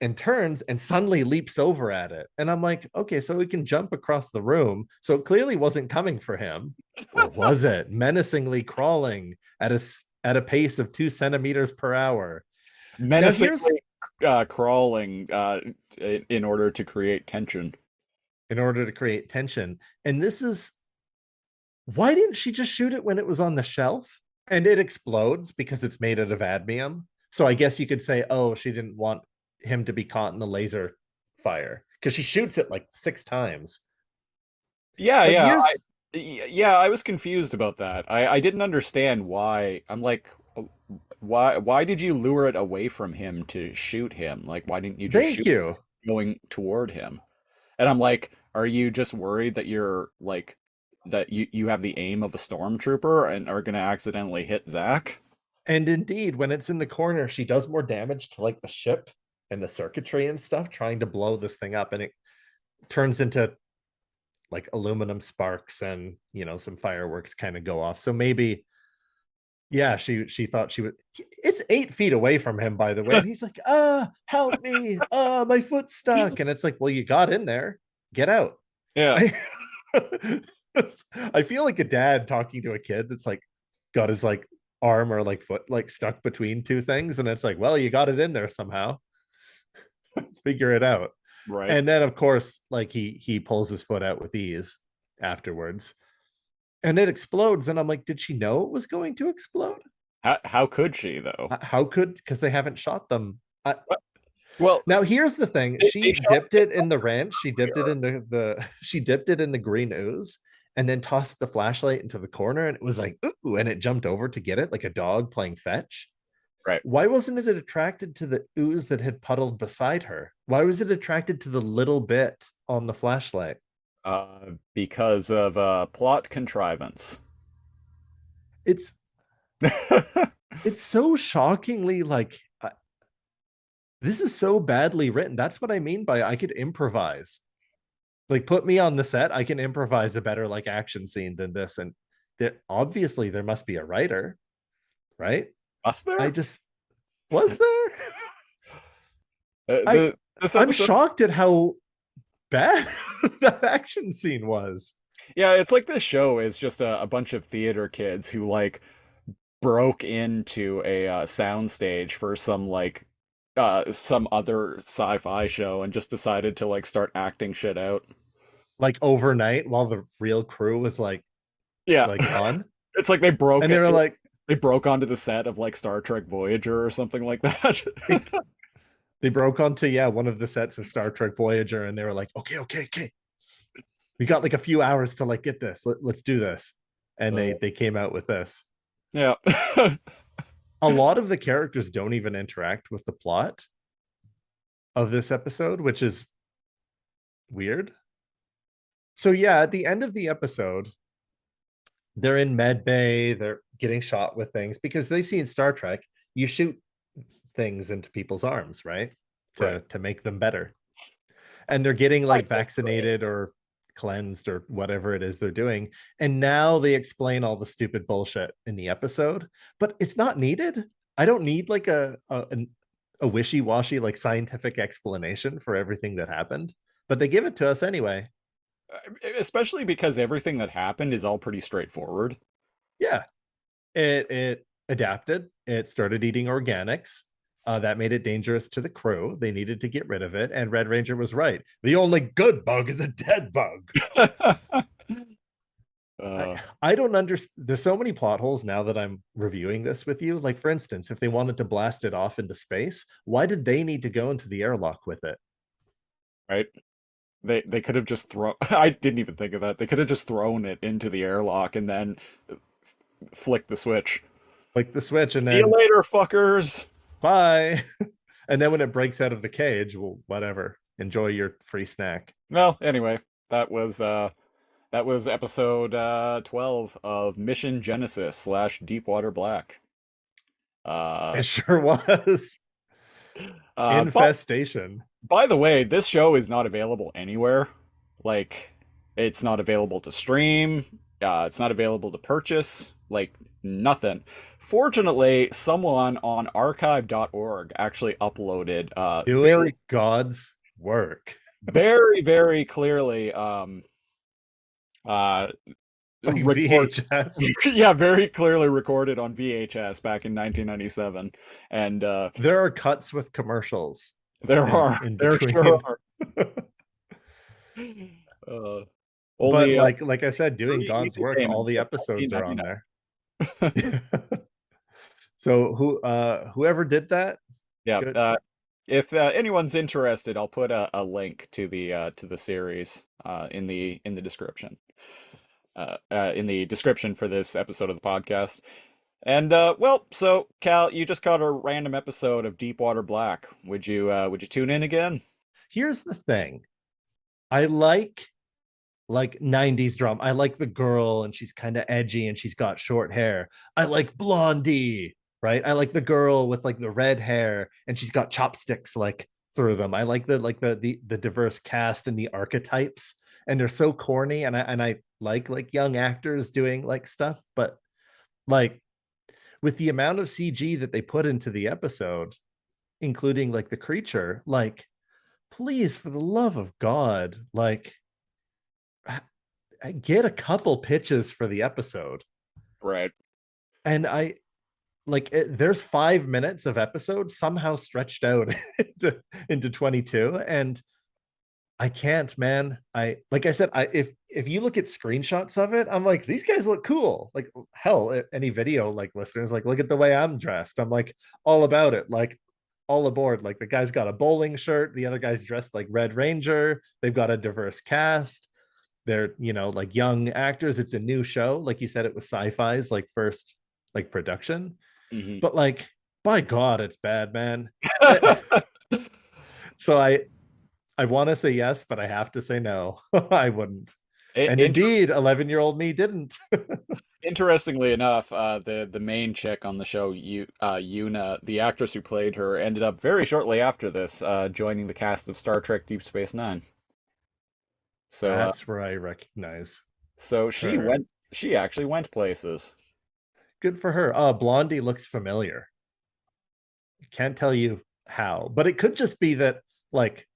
Speaker 2: and turns and suddenly leaps over at it. And I'm like, okay, so it can jump across the room. So it clearly wasn't coming for him. Or was it? Menacingly crawling at a pace of 2 centimeters per hour.
Speaker 1: Menacingly crawling in order to create tension. And this is, why didn't she just shoot it when it was on the shelf? And it explodes because it's made out of cadmium. So I guess you could say, oh, she didn't want him to be caught in the laser fire because she shoots it like 6 times. Yeah, I was confused about that. I didn't understand why. I'm like, why did you lure it away from him to shoot him? Like, why didn't you just shoot going toward him? And I'm like, are you just worried that you're like that you have the aim of a stormtrooper and are gonna accidentally hit Zach?
Speaker 2: And indeed, when it's in the corner, she does more damage to like the ship and the circuitry and stuff, trying to blow this thing up, and it turns into like aluminum sparks and some fireworks kind of go off. So maybe she thought she would. It's 8 feet away from him, by the way, and he's like, help me, my foot's stuck. And it's like, well, you got in there, get out.
Speaker 1: Yeah.
Speaker 2: I feel like a dad talking to a kid that's like got his like arm or like foot like stuck between 2 things, and it's like, well, you got it in there somehow. Figure it out.
Speaker 1: Right.
Speaker 2: And then of course like he pulls his foot out with ease afterwards. And it explodes, and I'm like, did she know it was going to explode?
Speaker 1: How could she though?
Speaker 2: Because they haven't shot them.
Speaker 1: Well,
Speaker 2: now here's the thing. She dipped it in the ranch. She dipped it in she dipped it in the green ooze, and then tossed the flashlight into the corner, and it was like, ooh, and it jumped over to get it like a dog playing fetch.
Speaker 1: Right.
Speaker 2: Why wasn't it attracted to the ooze that had puddled beside her? Why was it attracted to the little bit on the flashlight?
Speaker 1: Because of plot contrivance.
Speaker 2: It's so shockingly like this is so badly written. That's what I mean by I could improvise. Like, put me on the set, I can improvise a better like action scene than this. And obviously there must be a writer, right?
Speaker 1: Was there?
Speaker 2: Was there? I'm shocked at how bad that action scene was.
Speaker 1: Yeah, it's like this show is just a bunch of theater kids who like broke into a soundstage for some other sci-fi show and just decided to like start acting shit out
Speaker 2: like overnight while the real crew was like on.
Speaker 1: It's like they broke
Speaker 2: and they were like
Speaker 1: they broke onto the set of like Star Trek Voyager or something like that.
Speaker 2: They broke onto one of the sets of Star Trek Voyager, and they were like, okay, we got like a few hours to like get this. Let's do this. And they came out with this.
Speaker 1: Yeah.
Speaker 2: A lot of the characters don't even interact with the plot of this episode, which is weird. So yeah, at the end of the episode, they're in med bay, they're getting shot with things because they've seen Star Trek. You shoot things into people's arms, right?
Speaker 1: Right.
Speaker 2: To make them better. And they're getting
Speaker 1: Right.
Speaker 2: like vaccinated or cleansed or whatever it is they're doing. And now they explain all the stupid bullshit in the episode, but it's not needed. I don't need like a wishy-washy like scientific explanation for everything that happened, but they give it to us anyway.
Speaker 1: Especially because everything that happened is all pretty straightforward.
Speaker 2: Yeah, it adapted. It started eating organics. That made it dangerous to the crew. They needed to get rid of it, and Red Ranger was right. The only good bug is a dead bug. I don't understand. There's so many plot holes now that I'm reviewing this with you. Like, for instance, if they wanted to blast it off into space, why did they need to go into the airlock with it?
Speaker 1: Right? They could have just thrown. I didn't even think of that. They could have just thrown it into the airlock and then flicked the switch.
Speaker 2: Like the switch, and
Speaker 1: See
Speaker 2: then
Speaker 1: you later, fuckers.
Speaker 2: bye. And then when it breaks out of the cage, well, whatever. Enjoy your free snack.
Speaker 1: Well, anyway, that was episode 12 of Mission Genesis slash Deepwater Black.
Speaker 2: It sure was. Infestation.
Speaker 1: By the way, this show is not available anywhere. Like, it's not available to stream. It's not available to purchase. Like, nothing. Fortunately, someone on archive.org actually uploaded
Speaker 2: Doing God's work.
Speaker 1: very clearly
Speaker 2: Like
Speaker 1: record
Speaker 2: VHS.
Speaker 1: yeah, very clearly recorded on VHS back in 1997. And
Speaker 2: There are cuts with commercials.
Speaker 1: there
Speaker 2: Between.
Speaker 1: sure are.
Speaker 2: But
Speaker 1: Only
Speaker 2: like I said, doing God's
Speaker 1: easy
Speaker 2: work, all
Speaker 1: payments
Speaker 2: the
Speaker 1: of
Speaker 2: episodes are on
Speaker 1: $14.99.
Speaker 2: there. So whoever did that,
Speaker 1: Yeah,
Speaker 2: good.
Speaker 1: if anyone's interested, I'll put a link to the series in the description. In the description for this episode of the podcast. And well, so Cal, you just caught a random episode of Deepwater Black. Would you tune in again?
Speaker 2: Here's the thing. I like 90s drama. I like the girl and she's kind of edgy and she's got short hair. I like Blondie, right? I like the girl with like the red hair and she's got chopsticks like through them. I like the diverse cast and the archetypes, and they're so corny, and I like young actors doing like stuff, but like with the amount of CG that they put into the episode, including like the creature, like please, for the love of God, like get a couple pitches for the episode.
Speaker 1: Right.
Speaker 2: And I like there's 5 minutes of episode somehow stretched out into 22, and I can't, man. I like I said, if you look at screenshots of it, I'm like, these guys look cool. Like hell, any video like listeners, like look at the way I'm dressed. I'm like all about it, like all aboard. Like the guy's got a bowling shirt, the other guy's dressed like Red Ranger. They've got a diverse cast. They're, like young actors. It's a new show. Like you said, it was Sci-Fi's like first like production.
Speaker 1: Mhm.
Speaker 2: But like, by God, it's bad, man. So I want to say yes, but I have to say no. I wouldn't. And indeed, 11-year-old me didn't.
Speaker 1: Interestingly enough, the main chick on the show, Yuna, the actress who played her, ended up very shortly after this joining the cast of Star Trek Deep Space Nine. So
Speaker 2: that's where I recognize.
Speaker 1: So
Speaker 2: her.
Speaker 1: she actually went places.
Speaker 2: Good for her. Blondie looks familiar. Can't tell you how, but it could just be that like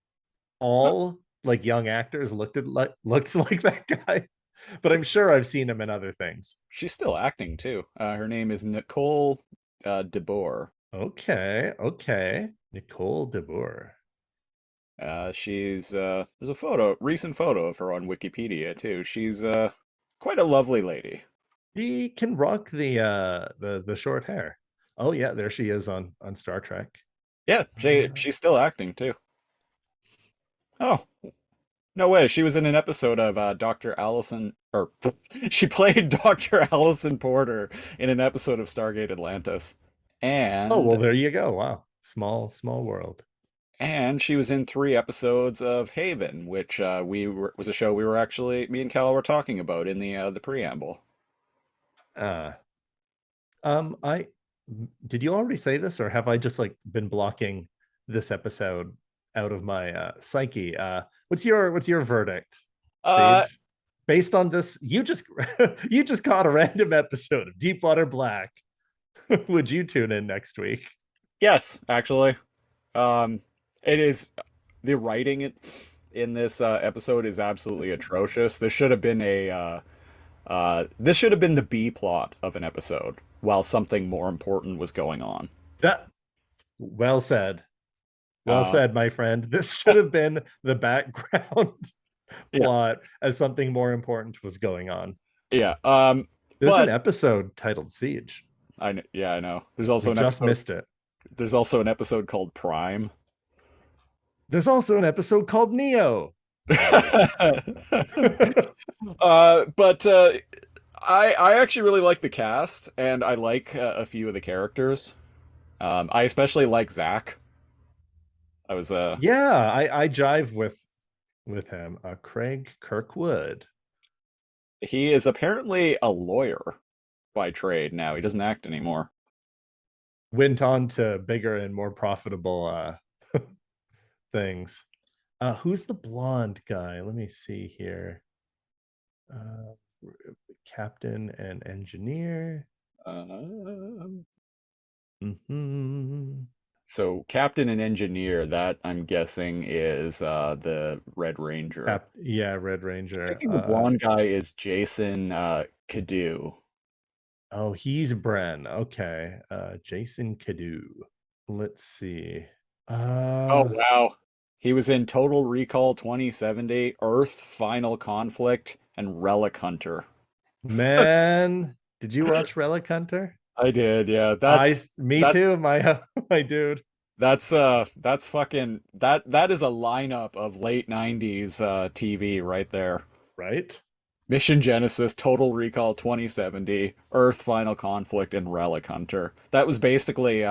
Speaker 2: all like young actors looked like that guy. But I'm sure I've seen him in other things.
Speaker 1: She's still acting too. Her name is Nicole DeBoer.
Speaker 2: Okay. Nicole DeBoer.
Speaker 1: She's there's a recent photo of her on Wikipedia too. She's quite a lovely lady.
Speaker 2: She can rock the short hair. Oh yeah, there she is on Star Trek.
Speaker 1: Yeah, she's still acting too. Oh, no way. She was in an episode of Dr. Allison, or she played Dr. Allison Porter in an episode of Stargate Atlantis. And
Speaker 2: oh well, there you go. Wow, small world.
Speaker 1: And she was in 3 episodes of Haven, which was a show we were actually me and Cal were talking about in the preamble.
Speaker 2: Uh, I did you already say this, or have I just like been blocking this episode out of my psyche? What's your verdict,
Speaker 1: Uh,
Speaker 2: Sage? Based on this, you just you just caught a random episode of Deepwater Black. Would you tune in next week?
Speaker 1: yes, actually. Um, it is the writing in this episode is absolutely atrocious. This should have been the B plot of an episode while something more important was going on.
Speaker 2: That well said. Well
Speaker 1: Uh,
Speaker 2: said, my friend. This should have been the background
Speaker 1: yeah,
Speaker 2: plot as something more important was going on.
Speaker 1: yeah.
Speaker 2: There's an
Speaker 1: But
Speaker 2: episode titled Siege.
Speaker 1: yeah, I know.
Speaker 2: We just missed it.
Speaker 1: There's also an episode called Prime.
Speaker 2: There's also an episode called Neo.
Speaker 1: But I actually really like the cast, and I like a few of the characters. I especially like Zach. I was
Speaker 2: Yeah, I jive with him. Craig Kirkwood.
Speaker 1: He is apparently a lawyer by trade now. He doesn't act anymore.
Speaker 2: Went on to bigger and more profitable things. Who's the blonde guy? Let me see here. Captain and engineer.
Speaker 1: Um,
Speaker 2: Hmm.
Speaker 1: so Captain and Engineer, that I'm guessing is the Red Ranger.
Speaker 2: Yeah, Red Ranger.
Speaker 1: Thinking the blonde guy is Jason Cadu.
Speaker 2: Oh, he's Bren. Okay. Jason Cadu. Let's see.
Speaker 1: Oh wow. He was in Total Recall 2070, Earth Final Conflict, and Relic Hunter.
Speaker 2: Man, did you watch Relic Hunter?
Speaker 1: I did, yeah.
Speaker 2: Me
Speaker 1: that-
Speaker 2: too, my dude.
Speaker 1: That's fucking that is a lineup of late 90s TV right there.
Speaker 2: Right?
Speaker 1: Mission Genesis, Total Recall 2070, Earth Final Conflict, and Relic Hunter. That was basically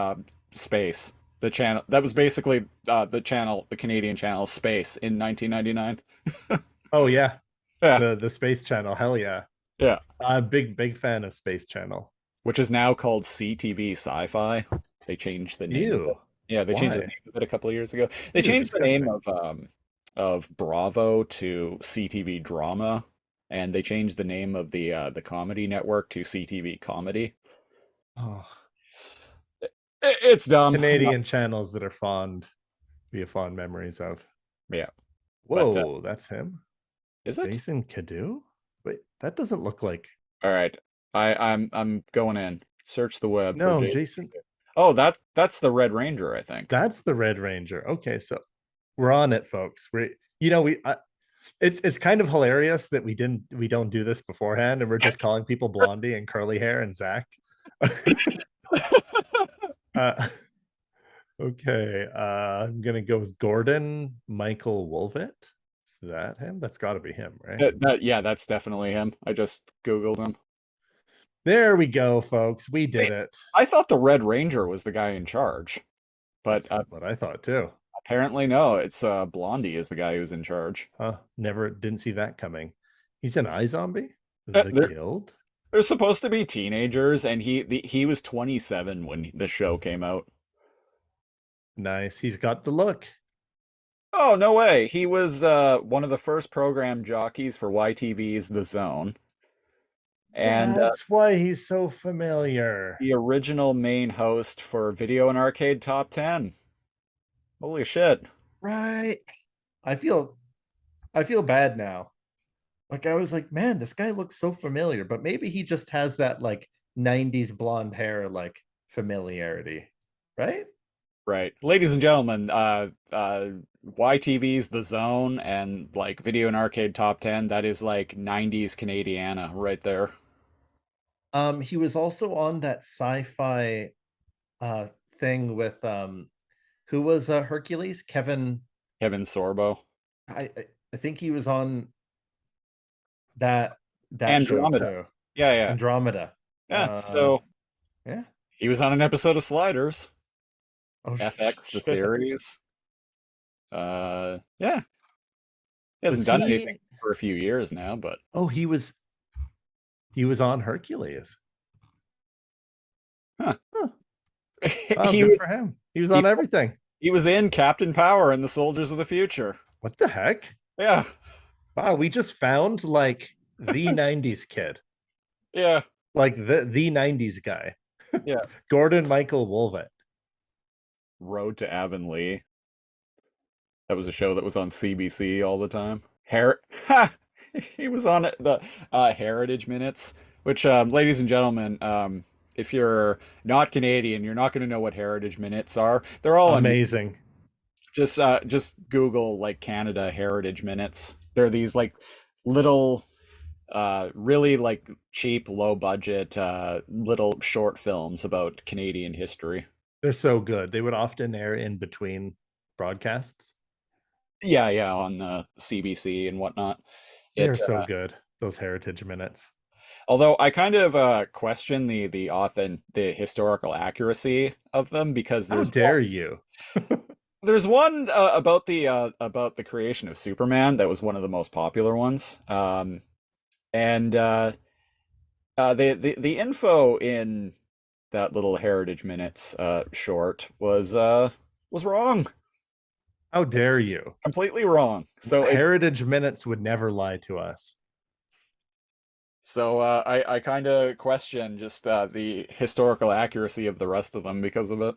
Speaker 1: space. The channel that was basically the Canadian channel Space in 1999.
Speaker 2: Oh yeah.
Speaker 1: Yeah.
Speaker 2: The Space Channel. Hell yeah.
Speaker 1: Yeah.
Speaker 2: Big fan of Space Channel.
Speaker 1: Which is now called CTV Sci-Fi. They changed the name of it.
Speaker 2: Ew.
Speaker 1: Yeah, they changed the
Speaker 2: Why?
Speaker 1: name of it a couple of years ago. They
Speaker 2: Ew,
Speaker 1: changed the name
Speaker 2: disgusting.
Speaker 1: of Bravo to CTV Drama, and they changed the name of the comedy network to CTV Comedy.
Speaker 2: Oh,
Speaker 1: It's dumb.
Speaker 2: Canadian channels that are we have fond memories of.
Speaker 1: Yeah.
Speaker 2: Whoa,
Speaker 1: But,
Speaker 2: that's him.
Speaker 1: is it?
Speaker 2: Jason Cadu? Wait, that doesn't look like.
Speaker 1: All right. I'm going in. Search the web for
Speaker 2: No,
Speaker 1: Jason.
Speaker 2: Jason.
Speaker 1: Oh, that's the Red Ranger, I think.
Speaker 2: That's the Red Ranger. Okay, so we're on it, folks. It's kind of hilarious that we don't do this beforehand, and we're just calling people Blondie and curly hair and Zach. Okay, I'm gonna go with Gordon Michael Wolvett. Is that him? That's got to be him, right?
Speaker 1: Yeah, that's definitely him. I just Googled him.
Speaker 2: There we go, folks. We did it.
Speaker 1: I thought the Red Ranger was the guy in charge, but
Speaker 2: That's what I thought too.
Speaker 1: apparently no. It's Blondie is the guy who's in charge.
Speaker 2: Huh? Never didn't see that coming. He's an iZombie?
Speaker 1: Uh,
Speaker 2: The
Speaker 1: there-
Speaker 2: Guild?
Speaker 1: They're supposed to be teenagers, and he was 27 when the show came out.
Speaker 2: Nice. He's got the look.
Speaker 1: Oh, no way. He was one of the first program jockeys for YTV's The Zone. And
Speaker 2: That's why he's so familiar.
Speaker 1: the original main host for Video and Arcade Top 10. Holy shit.
Speaker 2: Right. I feel bad now. Like I was like, man, this guy looks so familiar, but maybe he just has that like 90s blonde hair like familiarity, right?
Speaker 1: Right. Ladies and gentlemen, YTV's The Zone and like Video and Arcade Top 10, that is like 90s Canadiana right there.
Speaker 2: He was also on that sci-fi thing with who was Hercules? Kevin.
Speaker 1: Kevin Sorbo.
Speaker 2: I think he was on that
Speaker 1: Andromeda.
Speaker 2: show too.
Speaker 1: Yeah.
Speaker 2: Andromeda.
Speaker 1: Yeah, so
Speaker 2: Yeah.
Speaker 1: he was on an episode of Sliders.
Speaker 2: Oh,
Speaker 1: FX, the
Speaker 2: shit.
Speaker 1: series. Yeah, he hasn't
Speaker 2: Was
Speaker 1: done
Speaker 2: he?
Speaker 1: anything for a few years now, but
Speaker 2: Oh, he was on Hercules.
Speaker 1: huh.
Speaker 2: Huh. Oh,
Speaker 1: he
Speaker 2: good
Speaker 1: was
Speaker 2: for him. He was
Speaker 1: he,
Speaker 2: on everything.
Speaker 1: he was in Captain Power and the Soldiers of the Future.
Speaker 2: What the heck?
Speaker 1: Yeah,
Speaker 2: Wow, we just found like the 90s kid.
Speaker 1: yeah,
Speaker 2: Like the 90s guy.
Speaker 1: yeah.
Speaker 2: Gordon Michael Wolvett.
Speaker 1: Road to Avonlea. That was a show that was on CBC all the time. He was on the Heritage Minutes, which, ladies and gentlemen, if you're not Canadian, you're not going to know what Heritage Minutes are. They're all on.
Speaker 2: Amazing.
Speaker 1: Just Google like Canada Heritage Minutes. They're these like little, really like cheap, low budget, little short films about Canadian history.
Speaker 2: They're so good. They would often air in between broadcasts.
Speaker 1: Yeah, yeah, on CBC and whatnot.
Speaker 2: They're
Speaker 1: It
Speaker 2: so good. Those Heritage Minutes.
Speaker 1: Although I kind of question the historical accuracy of them because
Speaker 2: How dare you?
Speaker 1: there's one about the creation of Superman that was one of the most popular ones. And the info in that little Heritage Minutes short was wrong,
Speaker 2: How dare you?
Speaker 1: completely wrong.
Speaker 2: Heritage Minutes would never lie to us.
Speaker 1: So I kind of question just the historical accuracy of the rest of them because of it.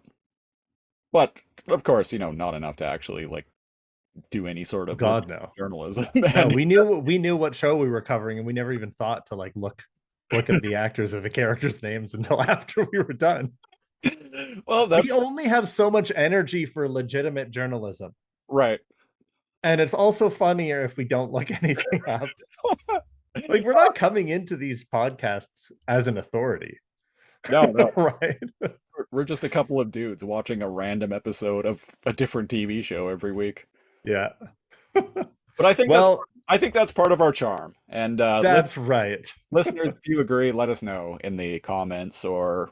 Speaker 1: But of course, not enough to actually like do any sort of
Speaker 2: God no.
Speaker 1: journalism.
Speaker 2: No,
Speaker 1: And
Speaker 2: we knew what show we were covering, and we never even thought to like look at the actors or the characters' names until after we were done.
Speaker 1: well,
Speaker 2: We
Speaker 1: that's
Speaker 2: only have so much energy for legitimate journalism.
Speaker 1: right.
Speaker 2: And it's also funnier if we don't look anything up. Like, we're not coming into these podcasts as an authority.
Speaker 1: No, no.
Speaker 2: Right?
Speaker 1: We're just a couple of dudes watching a random episode of a different TV show every week.
Speaker 2: Yeah.
Speaker 1: But I think that's part of our charm. And
Speaker 2: That's right.
Speaker 1: listeners, if you agree, let us know in the comments or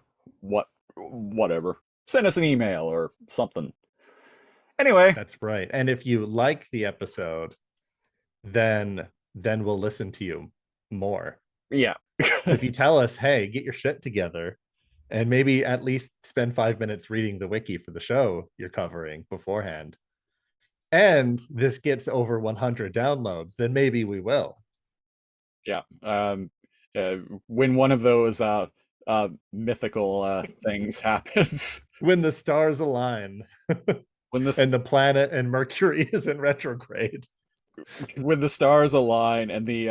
Speaker 1: whatever. Send us an email or something. Anyway,
Speaker 2: That's right. And if you like the episode, then we'll listen to you more.
Speaker 1: yeah.
Speaker 2: If you tell us, hey, get your shit together, and maybe at least spend 5 minutes reading the wiki for the show you're covering beforehand, and this gets over 100 downloads, then maybe we will.
Speaker 1: Yeah. When one of those mythical things happens,
Speaker 2: When the stars align
Speaker 1: when the
Speaker 2: and the planet and Mercury is in retrograde.
Speaker 1: when the stars align and the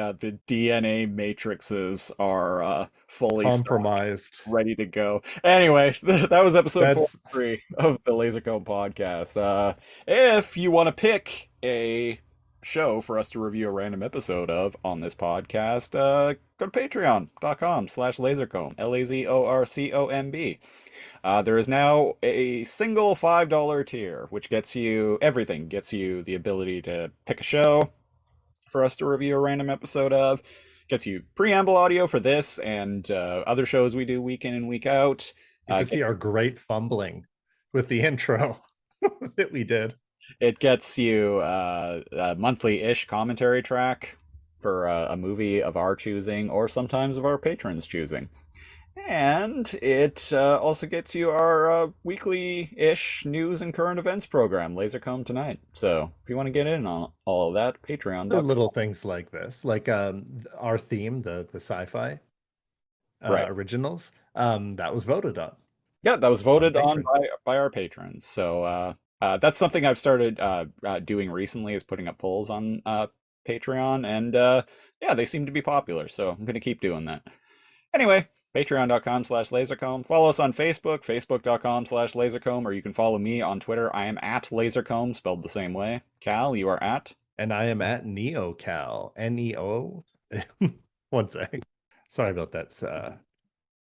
Speaker 1: DNA matrices are fully
Speaker 2: Compromised.
Speaker 1: ready to go. Anyway, that was episode
Speaker 2: That's
Speaker 1: 43 of the Lasercomb podcast. If you want to pick a show for us to review a random episode of on this podcast, go to patreon.com/lasercomb, LAZORCOMB. There is now a single $5 tier, which gets you everything. Gets you the ability to pick a show for us to review a random episode of. Gets you preamble audio for this and other shows we do week in and week out.
Speaker 2: you can see our great fumbling with the intro that we did.
Speaker 1: It gets you a monthly-ish commentary track for a movie of our choosing or sometimes of our patrons' choosing. And it also gets you our weekly-ish news and current events program, Lasercomb Tonight. So if you want to get in on all of that, Patreon.
Speaker 2: There are little things like this, like our theme, the sci-fi
Speaker 1: Right.
Speaker 2: originals, that was voted on.
Speaker 1: Yeah, that was voted on
Speaker 2: Patron.
Speaker 1: by our patrons. So that's something I've started doing recently, is putting up polls on Patreon, and yeah, they seem to be popular. So I'm going to keep doing that. Anyway, patreon.com/lasercomb. Follow us on Facebook, facebook.com/lasercomb, or you can follow me on Twitter. I am at lasercomb, spelled the same way. Cal, you are at?
Speaker 2: And I am at NeoCal, Neo. One sec. Sorry about that.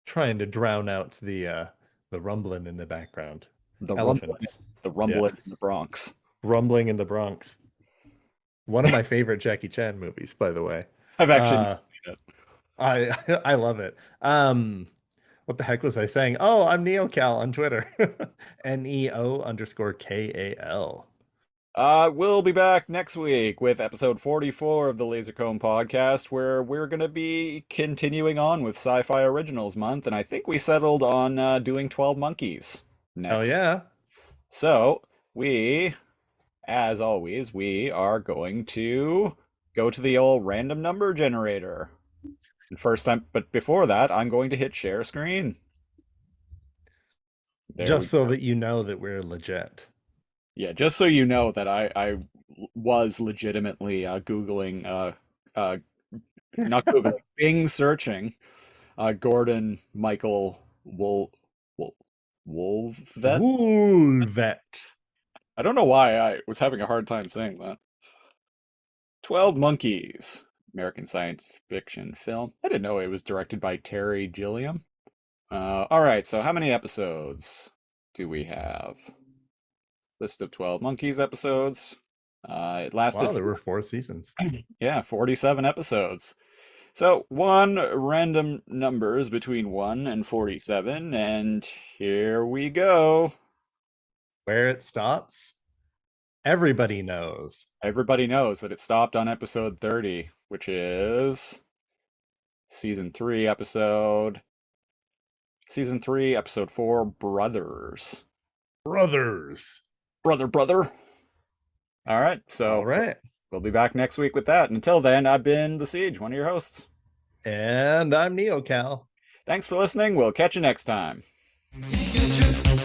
Speaker 2: Trying to drown out the rumbling in the background.
Speaker 1: The
Speaker 2: Elephants.
Speaker 1: rumbling in the Bronx.
Speaker 2: Rumbling in the Bronx. One of my favorite Jackie Chan movies, by the way.
Speaker 1: I've actually never seen it.
Speaker 2: I love it. What the heck was I saying? Oh, I'm NeoCal on Twitter. NEO_KAL.
Speaker 1: We'll be back next week with episode 44 of the Lasercomb podcast, where we're going to be continuing on with Sci-Fi Originals Month, and I think we settled on doing 12 Monkeys
Speaker 2: Hell
Speaker 1: next.
Speaker 2: yeah.
Speaker 1: So, as always, we are going to go to the old random number generator. And but before that, I'm going to hit share screen.
Speaker 2: Just so that you know that we're legit.
Speaker 1: Yeah, just so you know that I was legitimately Googling, not Googling, Bing searching Gordon Michael Wolvet.
Speaker 2: Wolvet.
Speaker 1: I don't know why I was having a hard time saying that. 12 Monkeys, American science fiction film. I didn't know it was directed by Terry Gilliam. All right, so how many episodes do we have? List of 12 Monkeys episodes. It lasted.
Speaker 2: Wow, there were 4 seasons.
Speaker 1: Yeah, 47 episodes. So, one random numbers between 1 and 47, and here we go.
Speaker 2: Where it stops, everybody knows.
Speaker 1: Everybody knows that it stopped on episode 30, which is season 3, episode 4, Brothers. Brother. All right, so
Speaker 2: All right.
Speaker 1: we'll be back next week with that. And until then, I've been The Siege, one of your hosts.
Speaker 2: And I'm NeoCal.
Speaker 1: Thanks for listening. We'll catch you next time.
Speaker 5: Take a trip